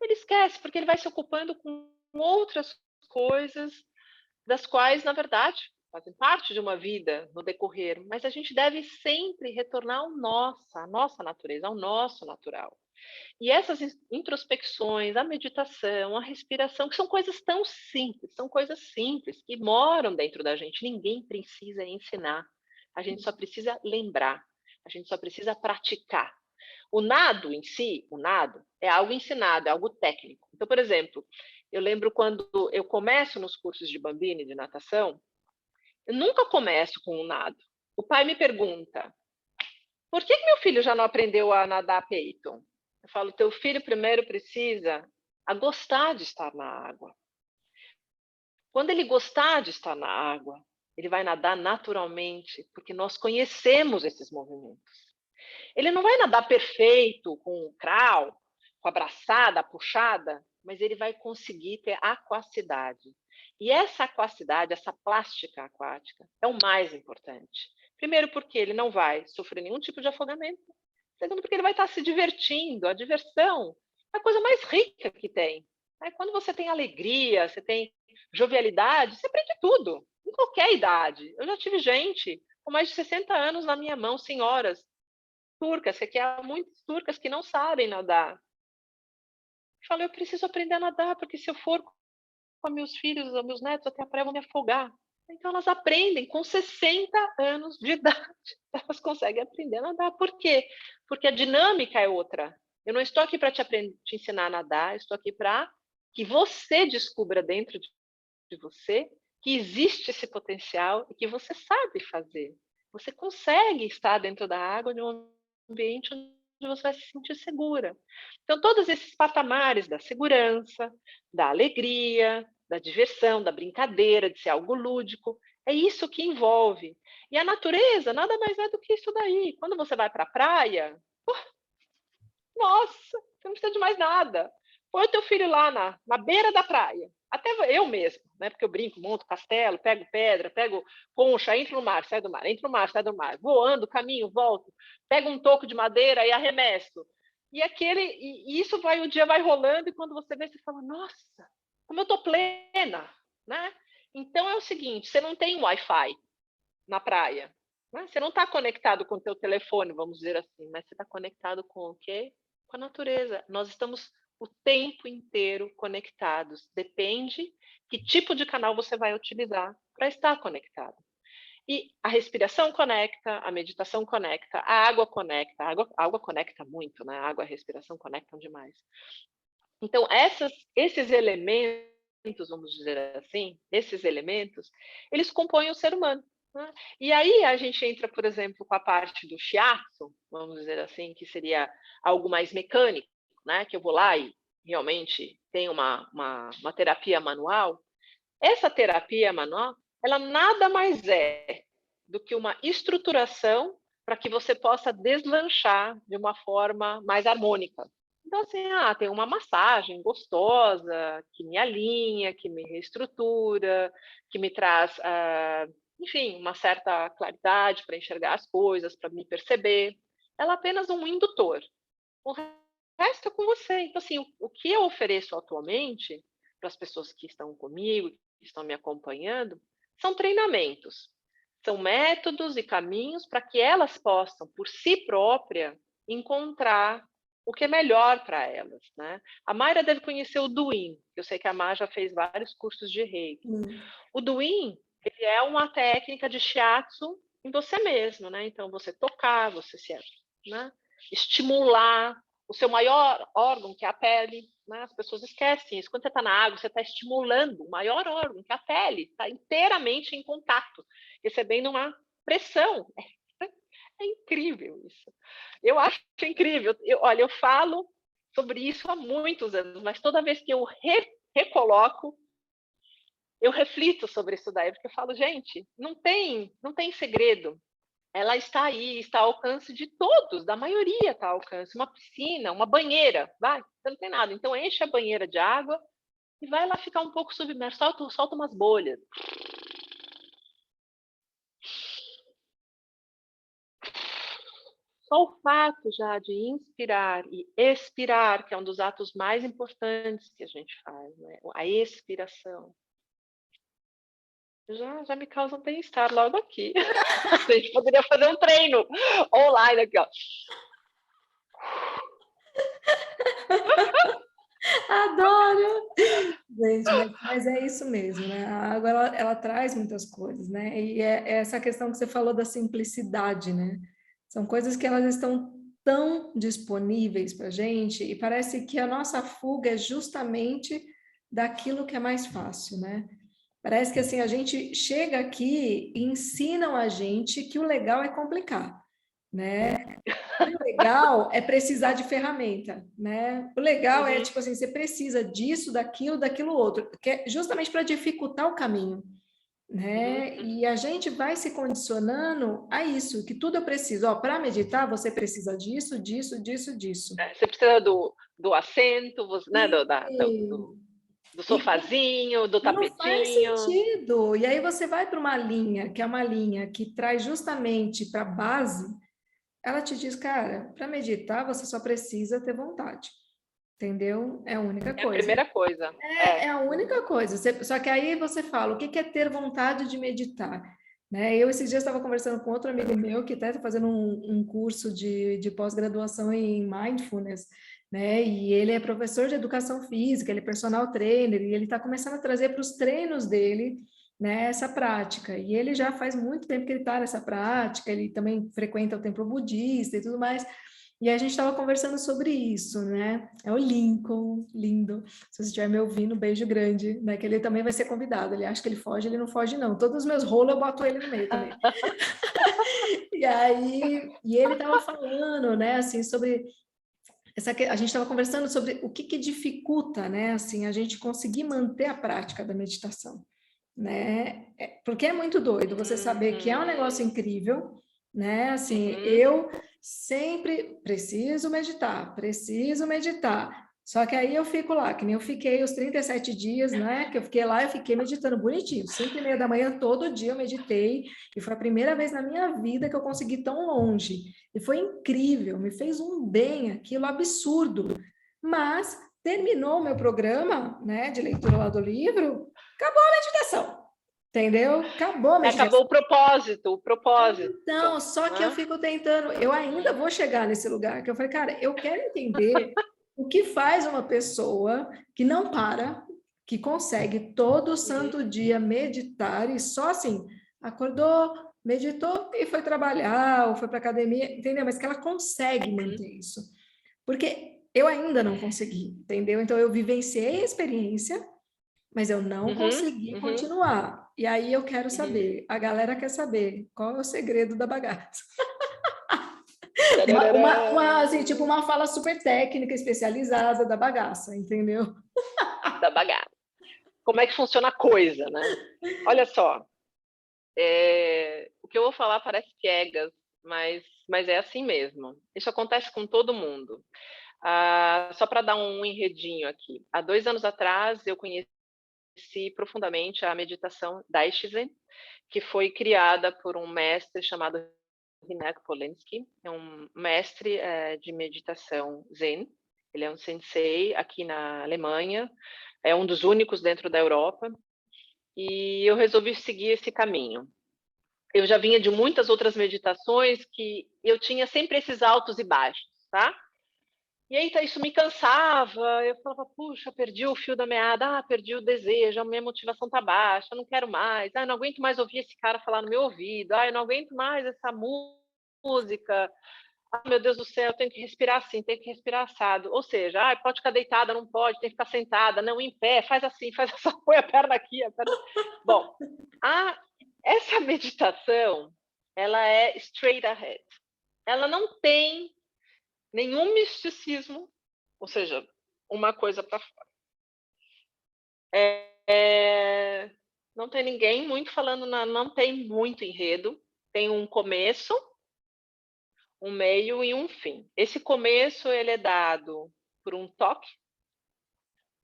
Ele esquece porque ele vai se ocupando com outras coisas das quais, na verdade, fazem parte de uma vida no decorrer, mas a gente deve sempre retornar à nossa natureza, ao nosso natural. E essas introspecções, a meditação, a respiração, que são coisas tão simples, são coisas simples que moram dentro da gente, ninguém precisa ensinar, a gente só precisa lembrar, a gente só precisa praticar. O nado em si, o nado, é algo ensinado, é algo técnico. Então, por exemplo, eu lembro quando eu começo nos cursos de Bambini, de natação, eu nunca começo com o nado. O pai me pergunta, por que meu filho já não aprendeu a nadar peito? Eu falo, teu filho primeiro precisa a gostar de estar na água. Quando ele gostar de estar na água, ele vai nadar naturalmente, porque nós conhecemos esses movimentos. Ele não vai nadar perfeito, com o crawl, com a braçada, a puxada, mas ele vai conseguir ter aquacidade. E essa aquacidade, essa plástica aquática, é o mais importante. Primeiro, porque ele não vai sofrer nenhum tipo de afogamento. Segundo, porque ele vai estar se divertindo. A diversão é a coisa mais rica que tem. Quando você tem alegria, você tem jovialidade, você aprende tudo, em qualquer idade. Eu já tive gente com mais de 60 anos na minha mão, senhoras turcas, que há muitas turcas que não sabem nadar. Eu falei, eu preciso aprender a nadar, porque se eu for com meus filhos ou meus netos até a praia, eu vou me afogar. Então, elas aprendem com 60 anos de idade. Elas conseguem aprender a nadar. Por quê? Porque a dinâmica é outra. Eu não estou aqui para te ensinar a nadar, estou aqui para que você descubra dentro de você que existe esse potencial e que você sabe fazer. Você consegue estar dentro da água de um ambiente onde você vai se sentir segura. Então, todos esses patamares da segurança, da alegria, da diversão, da brincadeira, de ser algo lúdico, é isso que envolve. E a natureza nada mais é do que isso daí. Quando você vai para a praia, nossa, você não precisa de mais nada. Põe o teu filho lá na beira da praia. Até eu mesmo, né? Porque eu brinco, monto castelo, pego pedra, pego concha, entro no mar, sai do mar, entro no mar, sai do mar, voando, caminho, volto, pego um toco de madeira e arremesso. E isso vai, o dia vai rolando, e quando você vê, você fala, nossa, como eu tô plena, né? Então é o seguinte, você não tem Wi-Fi na praia, né? Você não está conectado com o teu telefone, vamos dizer assim, mas você está conectado com o quê? Com com a natureza. Nós estamos o tempo inteiro conectados. Depende que tipo de canal você vai utilizar para estar conectado. E a respiração conecta, a meditação conecta, a água conecta. A água conecta muito, né? A água e a respiração conectam demais. Então, esses elementos, vamos dizer assim, esses elementos, eles compõem o ser humano. Né? E aí a gente entra, por exemplo, com a parte do shiatsu, vamos dizer assim, que seria algo mais mecânico, né? Que eu vou lá e realmente tenho uma terapia manual. Essa terapia manual, ela nada mais é do que uma estruturação para que você possa deslanchar de uma forma mais harmônica. Então, assim, tem uma massagem gostosa, que me alinha, que me reestrutura, que me traz, enfim, uma certa claridade para enxergar as coisas, para me perceber. Ela é apenas um indutor. O resto é com você. Então, assim, o que eu ofereço atualmente para as pessoas que estão comigo, que estão me acompanhando, são treinamentos. São métodos e caminhos para que elas possam, por si própria, encontrar o que é melhor para elas, né? A Mayra deve conhecer o Douyin, que eu sei que a Mayra já fez vários cursos de Reiki. O Douyin, ele é uma técnica de shiatsu em você mesmo, né? Então, você tocar, você né? Estimular o seu maior órgão, que é a pele, né? As pessoas esquecem isso. Quando você está na água, você está estimulando o maior órgão, que é a pele, está inteiramente em contato, recebendo uma pressão. É incrível isso. Eu acho incrível. Olha, eu falo sobre isso há muitos anos, mas toda vez que eu recoloco, eu reflito sobre isso daí, porque eu falo, gente, não tem segredo. Ela está aí, está ao alcance de todos, da maioria está ao alcance. Uma piscina, uma banheira, vai, você não tem nada. Então enche a banheira de água e vai lá ficar um pouco submerso, solta umas bolhas. Só o fato já de inspirar e expirar, que é um dos atos mais importantes que a gente faz, né? A expiração. Já me causa um bem-estar logo aqui. A gente poderia fazer um treino online aqui, ó. Adoro! Gente, mas é isso mesmo, né? A água, ela traz muitas coisas, né? E é essa questão que você falou da simplicidade, né? São coisas que elas estão tão disponíveis para a gente e parece que a nossa fuga é justamente daquilo que é mais fácil, né? Parece que assim, a gente chega aqui e ensinam a gente que o legal é complicar, né? O legal é precisar de ferramenta, né? O legal é, tipo assim, você precisa disso, daquilo outro, que é justamente para dificultar o caminho, né? E a gente vai se condicionando a isso, que tudo eu preciso. Ó, para meditar, você precisa disso, disso, disso, disso. Você precisa do assento, né? Do sofazinho, do Não faz tapetinho. sentido. E aí você vai para uma linha, que é uma linha que traz justamente para a base, ela te diz, cara, para meditar você só precisa ter vontade. Entendeu? É a única É a coisa. primeira coisa. É a única coisa. Só que aí você fala, o que é ter vontade de meditar? Né? Eu, esses dias, estava conversando com outro amigo meu que está fazendo um curso de pós-graduação em Mindfulness, né? E ele é professor de educação física, ele é personal trainer, e ele está começando a trazer para os treinos dele, né, essa prática. E ele já faz muito tempo que ele está nessa prática, ele também frequenta o templo budista e tudo mais. E a gente estava conversando sobre isso, né? É o Lincoln, lindo. Se você estiver me ouvindo, um beijo grande, né? Que ele também vai ser convidado. Ele acha que ele foge, ele não foge, não. Todos os meus rolos eu boto ele no meio também. E aí, ele estava falando, né, assim, sobre a gente estava conversando sobre o que dificulta, né, assim, a gente conseguir manter a prática da meditação, né? Porque é muito doido você saber que é um negócio incrível, né? Assim, eu sempre preciso meditar. Só que aí eu fico lá, que nem eu fiquei os 37 dias, né? Que eu fiquei lá, eu fiquei meditando bonitinho. 5:30 da manhã, todo dia eu meditei. E foi a primeira vez na minha vida que eu consegui tão longe. E foi incrível, me fez um bem aquilo absurdo. Mas terminou o meu programa, né, de leitura lá do livro, acabou a meditação. entendeu? Acabou a meditação. Acabou o propósito. Então, só que eu Né? fico tentando, eu ainda vou chegar nesse lugar, que eu falei, cara, eu quero entender o que faz uma pessoa que não para, que consegue todo santo dia meditar e só assim, acordou, meditou e foi trabalhar, ou foi para academia, entendeu? Mas que ela consegue manter isso. Porque eu ainda não consegui, entendeu? Então, eu vivenciei a experiência, mas eu não consegui continuar. E aí eu quero saber, a galera quer saber qual é o segredo da bagaça. Assim, tipo, uma fala super técnica, especializada da bagaça, entendeu? Da bagaça. Como é que funciona a coisa, né? Olha só, o que eu vou falar parece piegas, mas é assim mesmo. Isso acontece com todo mundo. Só para dar um enredinho aqui. Há 2 anos atrás, eu conheci profundamente a meditação Daishizen, que foi criada por um mestre chamado Hynek Polensky. É um mestre de meditação Zen. Ele é um sensei aqui na Alemanha, é um dos únicos dentro da Europa, e eu resolvi seguir esse caminho. Eu já vinha de muitas outras meditações que eu tinha sempre esses altos e baixos, tá? E aí isso me cansava, eu falava, puxa, perdi o fio da meada, perdi o desejo, a minha motivação tá baixa, eu não quero mais, eu não aguento mais ouvir esse cara falar no meu ouvido, eu não aguento mais essa música, meu Deus do céu, eu tenho que respirar assim, tenho que respirar assado. Ou seja, pode ficar deitada, não pode, tem que ficar sentada, não em pé, faz assim, faz essa, põe a perna aqui, a perna... Bom, essa meditação, ela é straight ahead. Ela não tem nenhum misticismo, ou seja, uma coisa para fora. Não tem ninguém muito falando, não tem muito enredo, tem um começo, um meio e um fim. Esse começo ele é dado por um toque,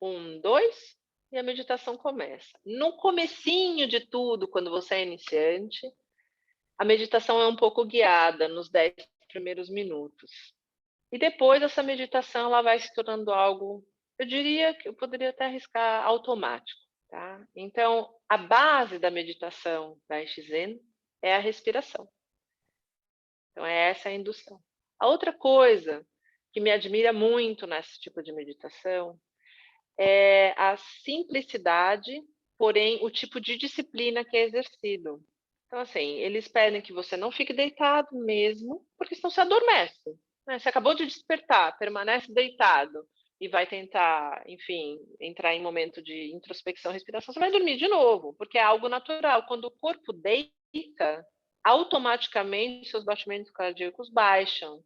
1, 2, e a meditação começa. No comecinho de tudo, quando você é iniciante, a meditação é um pouco guiada nos 10 primeiros minutos. E depois essa meditação ela vai se tornando algo, eu diria que eu poderia até arriscar automático. Tá? Então, a base da meditação da Zen é a respiração. Então, é essa a indução. A outra coisa que me admira muito nesse tipo de meditação é a simplicidade, porém o tipo de disciplina que é exercido. Então, assim, eles pedem que você não fique deitado mesmo, porque senão você adormece. Né? Você acabou de despertar, permanece deitado e vai tentar, enfim, entrar em momento de introspecção, respiração, você vai dormir de novo, porque é algo natural. Quando o corpo deita, automaticamente seus batimentos cardíacos baixam.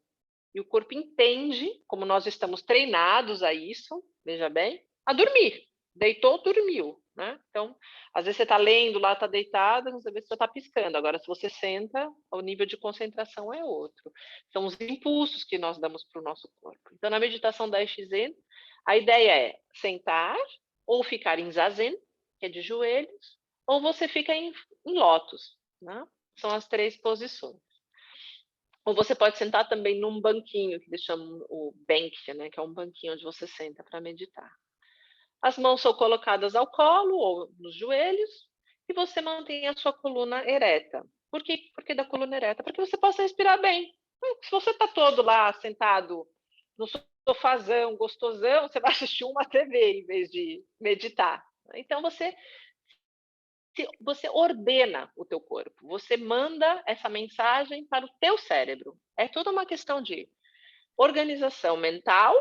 E o corpo entende, como nós estamos treinados a isso, veja bem, a dormir. Deitou, dormiu. Né? Então, às vezes você está lendo lá, está deitado, você vê se você está piscando. Agora, se você senta, o nível de concentração é outro. São os impulsos que nós damos para o nosso corpo. Então, na meditação da Zen, a ideia é sentar ou ficar em Zazen, que é de joelhos, ou você fica em lótus. Né? São as 3 posições. Ou você pode sentar também num banquinho, que eles chamam o Bankya, né? Que é um banquinho onde você senta para meditar. As mãos são colocadas ao colo ou nos joelhos e você mantém a sua coluna ereta. Por que da coluna ereta? Para que você possa respirar bem. Se você está todo lá sentado no sofazão, gostosão, você vai assistir uma TV em vez de meditar. Então você ordena o teu corpo, você manda essa mensagem para o teu cérebro. É toda uma questão de organização mental,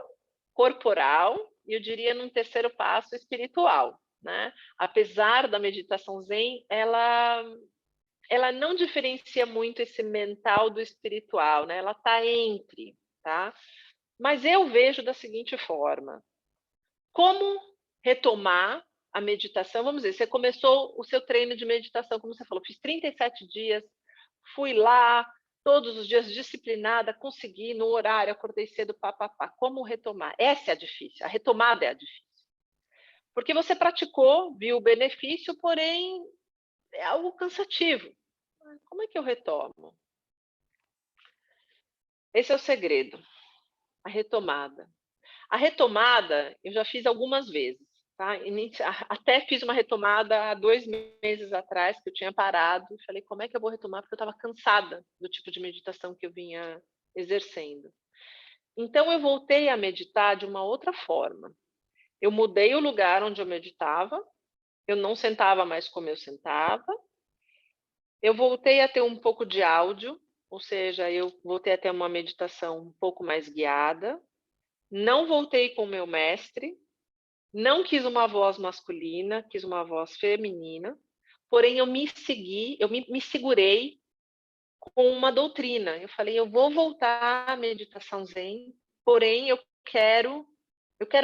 corporal e eu diria num terceiro passo espiritual, né? Apesar da meditação Zen, ela não diferencia muito esse mental do espiritual, né? Ela está entre, tá? Mas eu vejo da seguinte forma: como retomar a meditação? Vamos dizer, você começou o seu treino de meditação, como você falou, fiz 37 dias, fui lá todos os dias disciplinada, consegui no horário, acordei cedo, papapá. Como retomar? Essa é a difícil, a retomada é a difícil. Porque você praticou, viu o benefício, porém é algo cansativo. Como é que eu retomo? Esse é o segredo, a retomada. A retomada eu já fiz algumas vezes. tá? Até fiz uma retomada há 2 meses atrás, que eu tinha parado, e falei: "Como é que eu vou retomar?", porque eu estava cansada do tipo de meditação que eu vinha exercendo. Então eu voltei a meditar de uma outra forma. Eu mudei o lugar onde eu meditava, eu não sentava mais como eu sentava, eu voltei a ter um pouco de áudio, ou seja, eu voltei a ter uma meditação um pouco mais guiada, não voltei com o meu mestre, não quis uma voz masculina, quis uma voz feminina, porém eu me segurei com uma doutrina. Eu falei: "Eu vou voltar à meditação zen, porém eu quero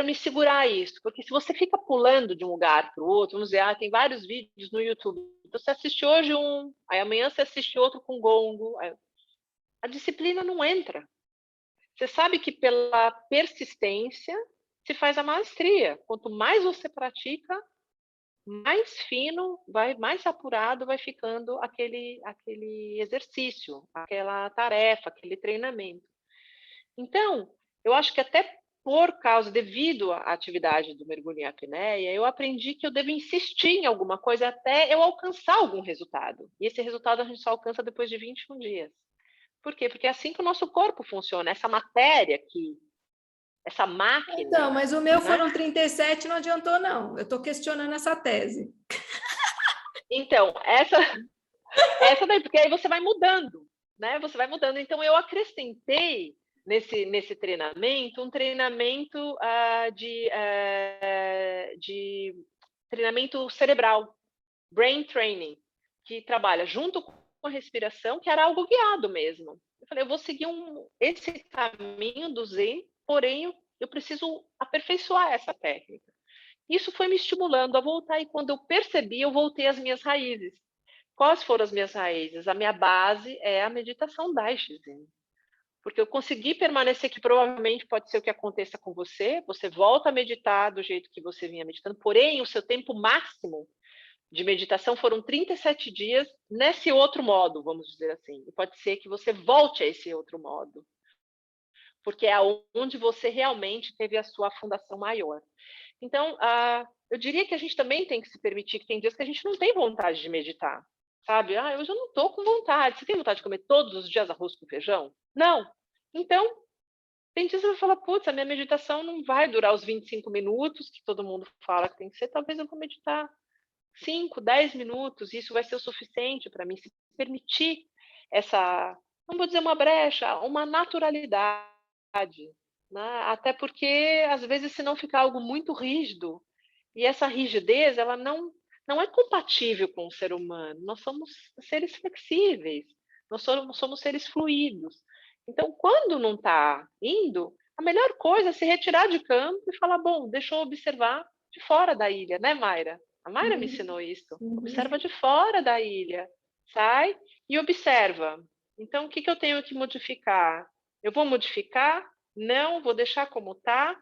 me segurar a isso", porque se você fica pulando de um lugar para o outro, vamos dizer, tem vários vídeos no YouTube, então você assiste hoje um, aí amanhã você assiste outro com gongo, a disciplina não entra. Você sabe que pela persistência se faz a maestria. Quanto mais você pratica, mais fino, mais apurado vai ficando aquele exercício, aquela tarefa, aquele treinamento. Então, eu acho que até devido à atividade do mergulho em apneia, eu aprendi que eu devo insistir em alguma coisa até eu alcançar algum resultado. E esse resultado a gente só alcança depois de 21 dias. Por quê? Porque é assim que o nosso corpo funciona, essa matéria aqui, essa Então, máquina, mas o meu né? foram 37, não adiantou, não. Eu estou questionando essa tese. Então, essa daí, porque aí você vai mudando, né? Você vai mudando. Então, eu acrescentei nesse treinamento um treinamento de treinamento cerebral, brain training, que trabalha junto com a respiração, que era algo guiado mesmo. Eu falei, eu vou seguir esse caminho do Zen, porém eu preciso aperfeiçoar essa técnica. Isso foi me estimulando a voltar, e quando eu percebi, eu voltei às minhas raízes. Quais foram as minhas raízes? A minha base é a meditação Daishin, porque eu consegui permanecer, que provavelmente pode ser o que aconteça com você, você volta a meditar do jeito que você vinha meditando, porém o seu tempo máximo de meditação foram 37 dias nesse outro modo, vamos dizer assim. E pode ser que você volte a esse outro modo, porque é onde você realmente teve a sua fundação maior. Então, eu diria que a gente também tem que se permitir, que tem dias que a gente não tem vontade de meditar, sabe? Hoje eu não estou com vontade. Você tem vontade de comer todos os dias arroz com feijão? Não. Então, tem dias que eu vou falar, putz, a minha meditação não vai durar os 25 minutos que todo mundo fala que tem que ser, talvez eu vou meditar 5, 10 minutos, isso vai ser o suficiente para mim, se permitir essa, não vou dizer uma brecha, uma naturalidade, né? Até porque, às vezes, se não ficar algo muito rígido, e essa rigidez, ela não é compatível com o ser humano, nós somos seres flexíveis, nós somos seres fluidos. Então, quando não está indo, a melhor coisa é se retirar de campo e falar, bom, deixa eu observar de fora da ilha, né, Mayra? A Mayra me Uhum, ensinou isso. uhum. Observa de fora da ilha. Sai e observa. Então, o que eu tenho que modificar? Eu vou modificar? Não, vou deixar como está.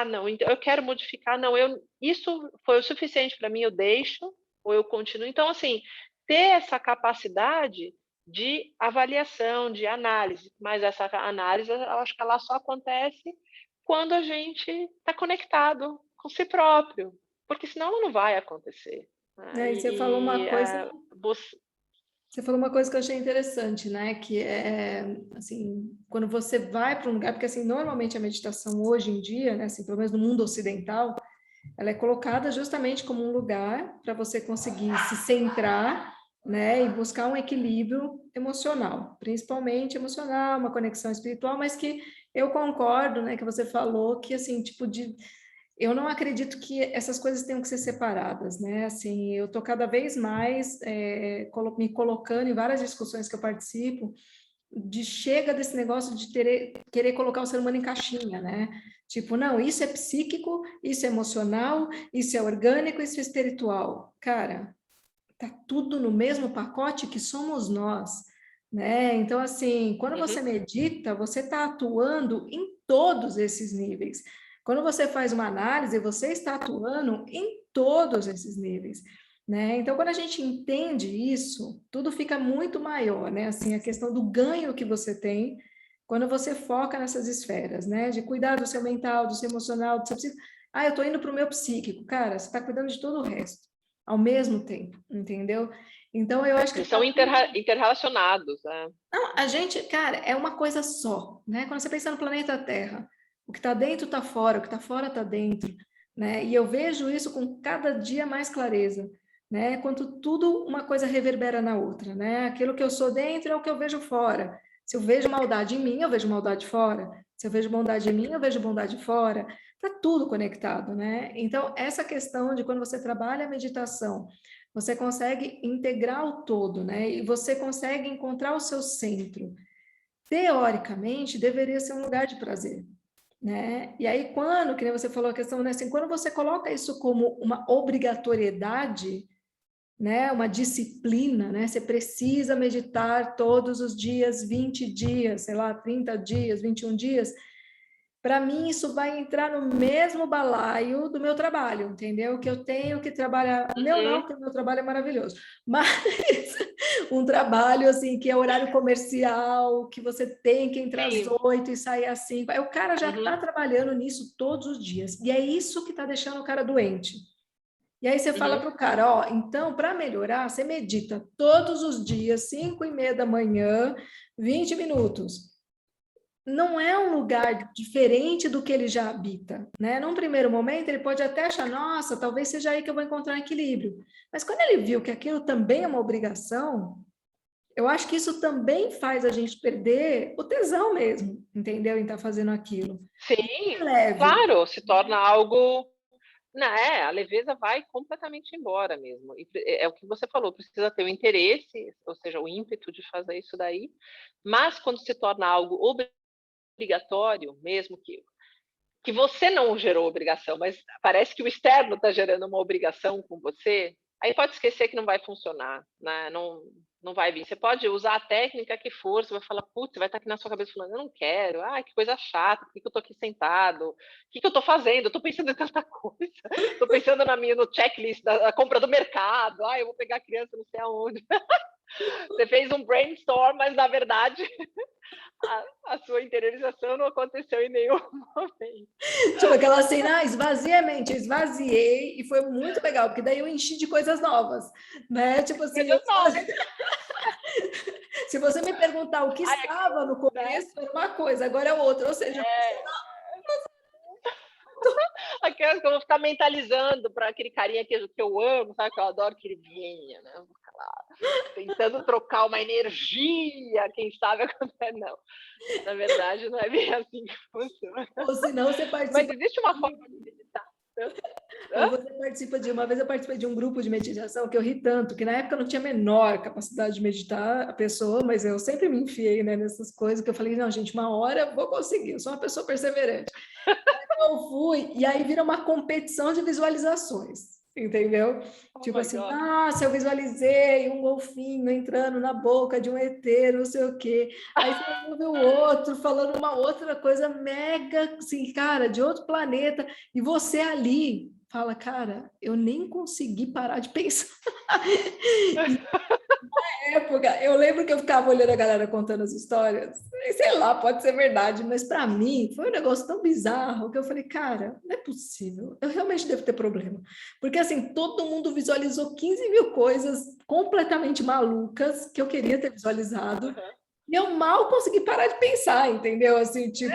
Não, então eu quero modificar. Não, isso foi o suficiente para mim, eu deixo ou eu continuo. Então, assim, ter essa capacidade de avaliação, de análise, mas essa análise, eu acho que ela só acontece quando a gente está conectado com si próprio, porque senão ela não vai acontecer, né? E você falou uma coisa, Você... você falou uma coisa que eu achei interessante, né? Que é assim, quando você vai para um lugar, porque assim, normalmente a meditação hoje em dia, né, assim, pelo menos no mundo ocidental, ela é colocada justamente como um lugar para você conseguir se centrar, né, e buscar um equilíbrio emocional, principalmente emocional, uma conexão espiritual, mas que eu concordo, né, que você falou que assim, tipo de eu não acredito que essas coisas tenham que ser separadas, né? Assim, eu estou cada vez mais me colocando em várias discussões que eu participo, de chega desse negócio de querer colocar o ser humano em caixinha, né? Tipo, não, isso é psíquico, isso é emocional, isso é orgânico, isso é espiritual. Cara, tá tudo no mesmo pacote que somos nós, né? Então, assim, quando você Uhum. medita, você está atuando em todos esses níveis. Quando você faz uma análise, você está atuando em todos esses níveis, né? Então, quando a gente entende isso, tudo fica muito maior, né? Assim, a questão do ganho que você tem quando você foca nessas esferas, né? De cuidar do seu mental, do seu emocional, do seu psíquico. Ah, eu estou indo para o meu psíquico. Cara, você está cuidando de todo o resto, ao mesmo tempo, entendeu? Então, eu acho que... Eles são interrelacionados, né? Não, a gente, cara, é uma coisa só, né? Quando você pensa no planeta Terra, o que está dentro está fora, o que está fora está dentro, né? E eu vejo isso com cada dia mais clareza, né? Quanto tudo uma coisa reverbera na outra, né? Aquilo que eu sou dentro é o que eu vejo fora. Se eu vejo maldade em mim, eu vejo maldade fora. Se eu vejo bondade em mim, eu vejo bondade fora. Tá tudo conectado, né? Então, essa questão de quando você trabalha a meditação, você consegue integrar o todo, né? E você consegue encontrar o seu centro. Teoricamente, deveria ser um lugar de prazer, né? E aí, quando, que nem você falou a questão, né? Assim, quando você coloca isso como uma obrigatoriedade, né? Uma disciplina, né? Você precisa meditar todos os dias, 20 dias, sei lá, 30 dias, 21 dias. Para mim, isso vai entrar no mesmo balaio do meu trabalho, entendeu? Que eu tenho que trabalhar. Meu não, porque o meu trabalho é maravilhoso. Mas um trabalho assim que é horário comercial, que você tem que entrar às Sim. 8 e sair às 5. Aí o cara já está Uhum. trabalhando nisso todos os dias. E é isso que está deixando o cara doente. E aí você fala Uhum. para o cara, ó, então, para melhorar, você medita todos os dias, 5:30 da manhã, 20 minutos. Não é um lugar diferente do que ele já habita, né? Num primeiro momento, ele pode até achar, nossa, talvez seja aí que eu vou encontrar um equilíbrio. Mas quando ele viu que aquilo também é uma obrigação, eu acho que isso também faz a gente perder o tesão mesmo, entendeu? Em estar fazendo aquilo. E é Sim, leve. claro, se torna algo. Não, a leveza vai completamente embora mesmo. E é o que você falou, precisa ter o interesse, ou seja, o ímpeto de fazer isso daí, mas quando se torna algo obrigatório, mesmo que você não gerou obrigação, mas parece que o externo está gerando uma obrigação com você, aí pode esquecer que não vai funcionar, né? Não vai vir. Você pode usar a técnica que for, você vai falar, putz, vai estar aqui na sua cabeça falando, eu não quero, ai, que coisa chata, por que eu estou aqui sentado? O que eu estou fazendo? Eu estou pensando em tanta coisa, estou pensando no checklist da compra do mercado, ai, eu vou pegar a criança não sei aonde. Você fez um brainstorm, mas na verdade a sua interiorização não aconteceu em nenhum momento. Tipo aquela cena, ah, esvaziei a mente, eu esvaziei e foi muito legal, porque daí eu enchi de coisas novas, né? Tipo assim, Coisas novas. se você me perguntar o que Ai, estava no né? começo, era uma coisa, agora é outra, ou seja, Aquelas que eu vou ficar mentalizando para aquele carinha que eu amo, sabe? Que eu adoro que ele venha, né? Eu vou ficar lá, tentando trocar uma energia, quem sabe acontecer. Não, na verdade, não é bem assim que funciona. ou senão você Mas participa. existe uma forma de meditar. Ou Hã? você participa de uma vez eu participei de um grupo de meditação que eu ri tanto, que na época eu não tinha a menor capacidade de meditar a pessoa, mas eu sempre me enfiei, né, nessas coisas que eu falei, não, gente, uma hora eu vou conseguir, eu sou uma pessoa perseverante. Eu fui, e aí vira uma competição de visualizações, entendeu? Oh Tipo my assim, God. nossa, eu visualizei um golfinho entrando na boca de um ET, não sei o quê. Aí você ouve o outro falando uma outra coisa mega, assim, cara, de outro planeta, e você ali fala, cara, eu nem consegui parar de pensar. Época, eu lembro que eu ficava olhando a galera contando as histórias, e sei lá, pode ser verdade, mas para mim foi um negócio tão bizarro que eu falei, cara, não é possível, eu realmente devo ter problema. Porque assim, todo mundo visualizou 15 mil coisas completamente malucas que eu queria ter visualizado, Uhum. e eu mal consegui parar de pensar, entendeu? Assim, tipo,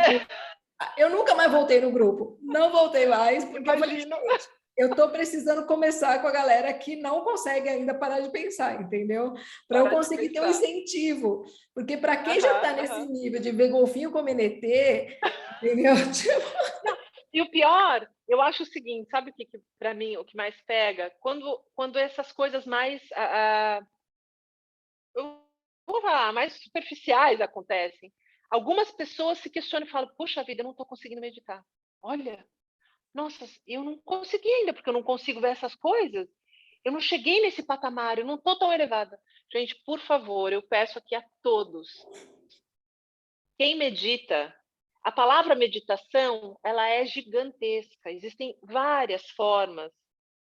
eu nunca mais voltei no grupo. Não voltei mais, porque eu falei, Imagino. gente, eu estou precisando começar com a galera que não consegue ainda parar de pensar, entendeu? Para eu Parar de conseguir ter um pensar. incentivo. Porque para quem já Aham, está nesse aham. nível de ver golfinho com MNT, entendeu? Tipo, Não, e o pior, eu acho o seguinte, sabe o que para mim, o que mais pega? Quando essas coisas mais, eu vou falar, mais superficiais acontecem. Algumas pessoas se questionam e falam: "Puxa vida, eu não estou conseguindo meditar. Olha, nossa, eu não consegui ainda, porque eu não consigo ver essas coisas. Eu não cheguei nesse patamar, eu não estou tão elevada". Gente, por favor, eu peço aqui a todos, quem medita, a palavra meditação, ela é gigantesca. Existem várias formas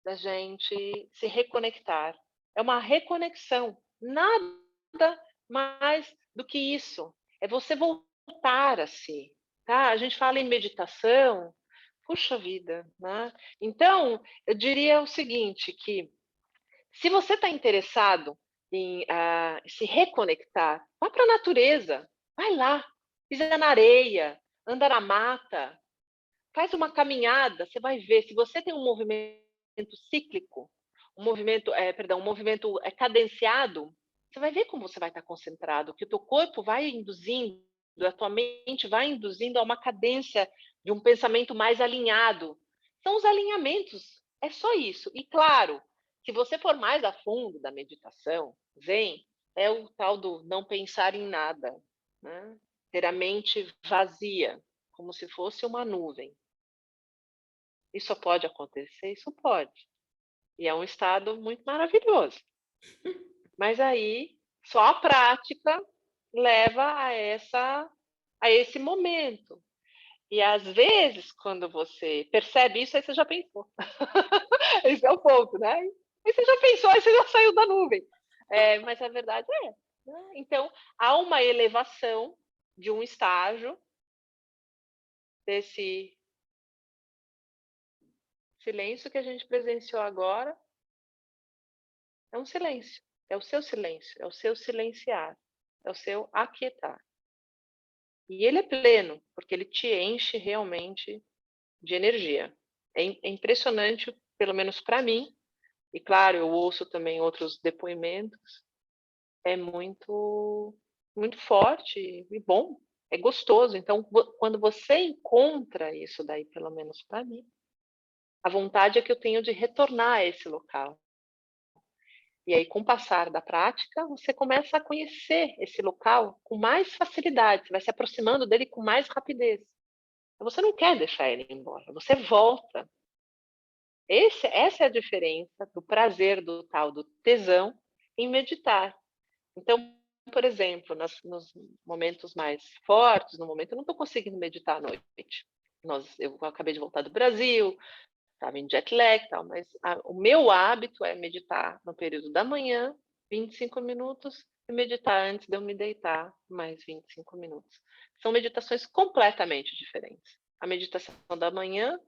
da gente se reconectar. É uma reconexão, nada mais do que isso. É você voltar a si, tá? A gente fala em meditação, Puxa vida, né? Então, eu diria o seguinte, que se você está interessado em se reconectar, vá para a natureza, vai lá, pisa na areia, anda na mata, faz uma caminhada, você vai ver. Se você tem um movimento cíclico, um movimento cadenciado, você vai ver como você vai estar concentrado, que o teu corpo vai induzindo, a tua mente vai induzindo a uma cadência de um pensamento mais alinhado. São os alinhamentos, é só isso. E claro, se você for mais a fundo da meditação, Zen, é o tal do não pensar em nada, né? Ter a mente vazia, como se fosse uma nuvem. Isso pode acontecer? Isso pode. E é um estado muito maravilhoso. Mas aí, só a prática leva a esse momento. E às vezes, quando você percebe isso, aí você já pensou. Esse é o ponto, né? Aí você já pensou, aí você já saiu da nuvem. Mas a verdade é. Né? Então, há uma elevação de um estágio desse silêncio que a gente presenciou agora. É um silêncio. É o seu silêncio, é o seu silenciar, é o seu aquietar. E ele é pleno, porque ele te enche realmente de energia. É impressionante, pelo menos para mim, e claro, eu ouço também outros depoimentos, é muito, muito forte e bom, é gostoso. Então, quando você encontra isso daí, pelo menos para mim, a vontade é que eu tenho de retornar a esse local. E aí, com o passar da prática, você começa a conhecer esse local com mais facilidade, você vai se aproximando dele com mais rapidez. Você não quer deixar ele embora, você volta. Essa é a diferença do prazer, do tal, do tesão em meditar. Então, por exemplo, nos momentos mais fortes, no momento eu não estou conseguindo meditar à noite. Eu acabei de voltar do Brasil, estava em jet lag e tal, mas o meu hábito é meditar no período da manhã, 25 minutos, e meditar antes de eu me deitar, mais 25 minutos. São meditações completamente diferentes. A meditação da manhã,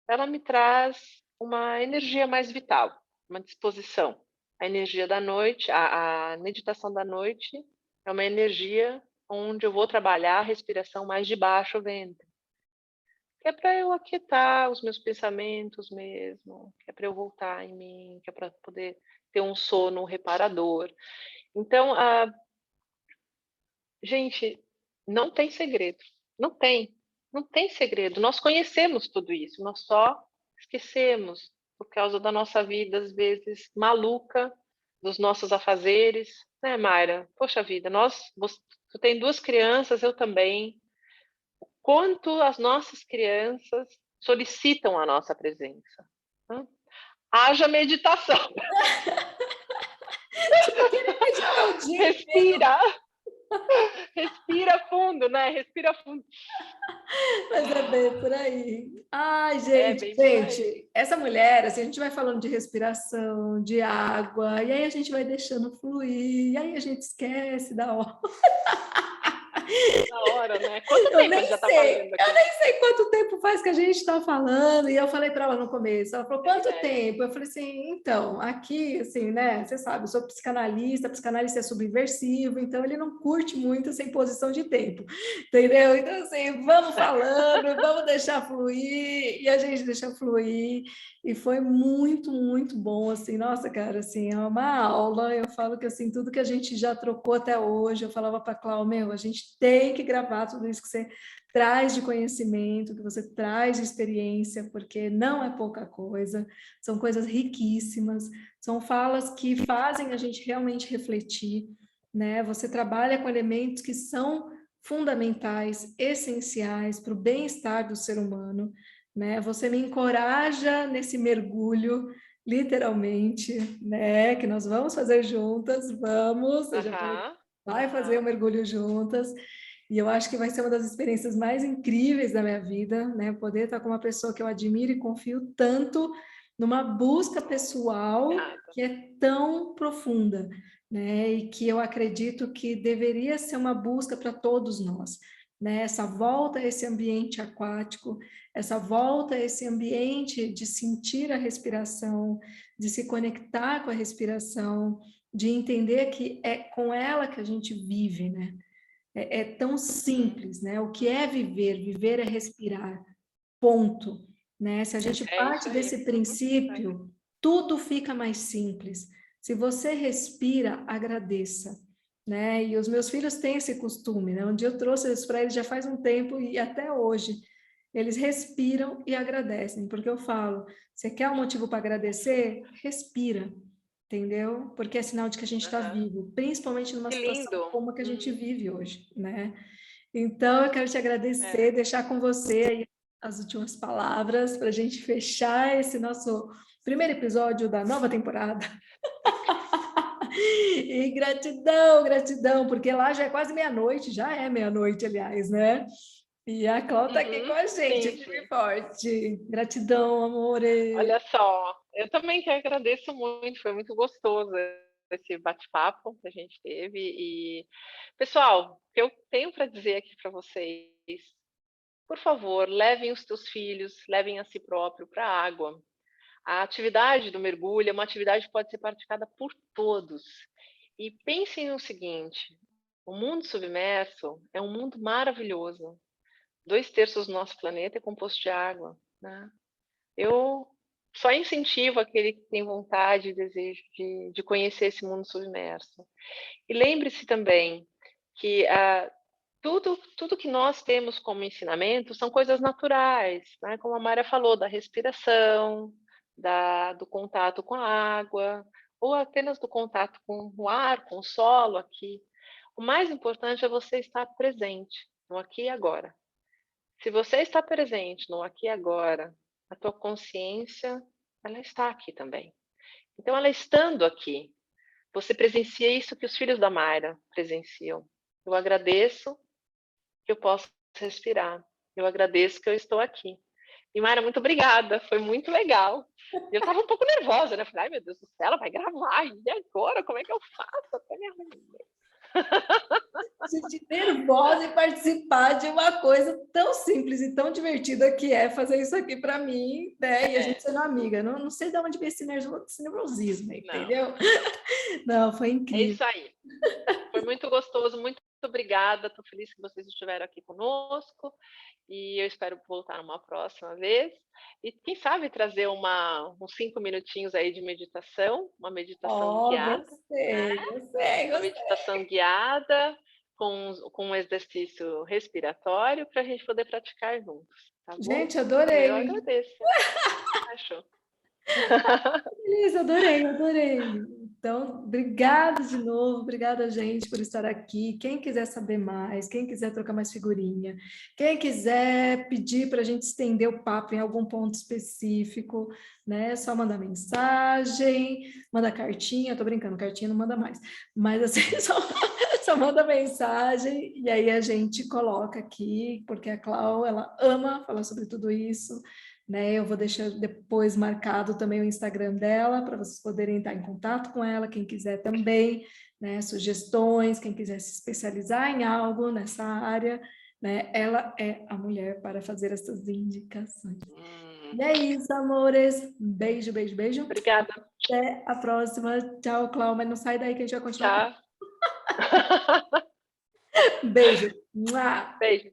ela me traz uma energia mais vital, uma disposição. A energia da noite, a meditação da noite é uma energia onde eu vou trabalhar a respiração mais de baixo ventre, que é para eu aquietar os meus pensamentos mesmo, que é para eu voltar em mim, que é para poder ter um sono reparador. Então, gente, não tem segredo, não tem, não tem segredo. Nós conhecemos tudo isso, nós só esquecemos por causa da nossa vida, às vezes, maluca, dos nossos afazeres, né, Mayra? Poxa vida, tu tem 2 crianças, eu também. Quanto as nossas crianças solicitam a nossa presença. Né? Haja meditação. Tipo, querer meditar o dia inteiro. Respira. Respira fundo, né? Respira fundo. Mas é bem por aí. Ai, É gente, bem por aí. gente, essa mulher, assim, a gente vai falando de respiração, de água, e aí a gente vai deixando fluir, e aí a gente esquece da hora. Na hora, né? Quanto Eu tempo a nem gente já está sei, fazendo eu aqui? nem sei quanto tempo faz que a gente está falando, e eu falei para ela no começo, ela falou, Tem quanto ideia. tempo? Eu falei assim, então, aqui, assim, né, você sabe, eu sou psicanalista é subversivo, então ele não curte muito essa imposição de tempo, entendeu? Então, assim, vamos falando, vamos deixar fluir, e a gente deixa fluir, e foi muito, muito bom, assim, nossa, cara, assim, é uma aula, eu falo que, assim, tudo que a gente já trocou até hoje, eu falava para a Cláudia, meu, a gente tem que gravar tudo isso que você traz de conhecimento, que você traz de experiência, porque não é pouca coisa, são coisas riquíssimas, são falas que fazem a gente realmente refletir, né? Você trabalha com elementos que são fundamentais, essenciais para o bem-estar do ser humano, né? Você me encoraja nesse mergulho, literalmente, né? Que nós vamos fazer juntas, vamos, você já vai fazer o mergulho juntas, e eu acho que vai ser uma das experiências mais incríveis da minha vida, né? Poder estar com uma pessoa que eu admiro e confio tanto numa busca pessoal que é tão profunda, né? E que eu acredito que deveria ser uma busca para todos nós, né? Essa volta a esse ambiente aquático, essa volta a esse ambiente de sentir a respiração, de se conectar com a respiração, de entender que é com ela que a gente vive, né? É tão simples, né? O que é viver? Viver é respirar, ponto, né? Se a gente parte desse princípio, tudo fica mais simples. Se você respira, agradeça, né? E os meus filhos têm esse costume, né? Um dia eu trouxe isso para eles já faz um tempo e até hoje eles respiram e agradecem, porque eu falo, você quer um motivo para agradecer? Respira, entendeu? Porque é sinal de que a gente está vivo, principalmente numa situação como a que a gente vive hoje, né? Então, eu quero te agradecer, deixar com você aí as últimas palavras para a gente fechar esse nosso primeiro episódio da nova temporada. E gratidão, gratidão, porque lá já é quase meia-noite, já é meia-noite, aliás, né? E a Cláudia está aqui com a gente, firme e forte. Gratidão, amores. Olha só, eu também que agradeço muito, foi muito gostoso esse bate-papo que a gente teve. E, pessoal, o que eu tenho para dizer aqui para vocês, por favor, levem os seus filhos, levem a si próprio para a água. A atividade do mergulho é uma atividade que pode ser praticada por todos. E pensem no seguinte, o mundo submerso é um mundo maravilhoso. 2/3 do nosso planeta é composto de água, né? Eu só incentivo aquele que tem vontade e desejo de conhecer esse mundo submerso. E lembre-se também que tudo que nós temos como ensinamento são coisas naturais, né? Como a Mara falou, da respiração, do contato com a água, ou apenas do contato com o ar, com o solo aqui. O mais importante é você estar presente, no aqui e agora. Se você está presente no aqui e agora, a tua consciência, ela está aqui também. Então, ela estando aqui, você presencia isso que os filhos da Mayra presenciam. Eu agradeço que eu posso respirar. Eu agradeço que eu estou aqui. E, Mayra, muito obrigada. Foi muito legal. Eu estava um pouco nervosa, né? Falei, ai, meu Deus do céu, ela vai gravar. E agora? Como é que eu faço? Até me arrumei. Gente nervosa em participar de uma coisa tão simples e tão divertida que é fazer isso aqui para mim, né? E a gente sendo amiga. Não sei de onde veio esse nervosismo, entendeu? Não, foi incrível. É isso aí. Foi muito gostoso, muito obrigada. Estou feliz que vocês estiveram aqui conosco e eu espero voltar uma próxima vez. E quem sabe trazer uns 5 minutinhos aí de meditação, uma meditação guiada. Gostei. Uma meditação guiada com um exercício respiratório para a gente poder praticar juntos. Tá bom? Gente, adorei. Eu agradeço. Achou? Beleza, adorei. Então, obrigada de novo, obrigada, gente, por estar aqui. Quem quiser saber mais, quem quiser trocar mais figurinha, quem quiser pedir para a gente estender o papo em algum ponto específico, né? É só mandar mensagem, manda cartinha, tô brincando, cartinha não manda mais, mas assim, só manda mensagem e aí a gente coloca aqui, porque a Clau, ela ama falar sobre tudo isso, né? Eu vou deixar depois marcado também o Instagram dela para vocês poderem estar em contato com ela, quem quiser também, né? Sugestões, quem quiser se especializar em algo nessa área, né? Ela é a mulher para fazer essas indicações. E é isso, amores. Beijo. Obrigada. Até a próxima. Tchau, Cláudia. Mas não sai daí que a gente vai continuar. Tchau. Beijo. Beijo.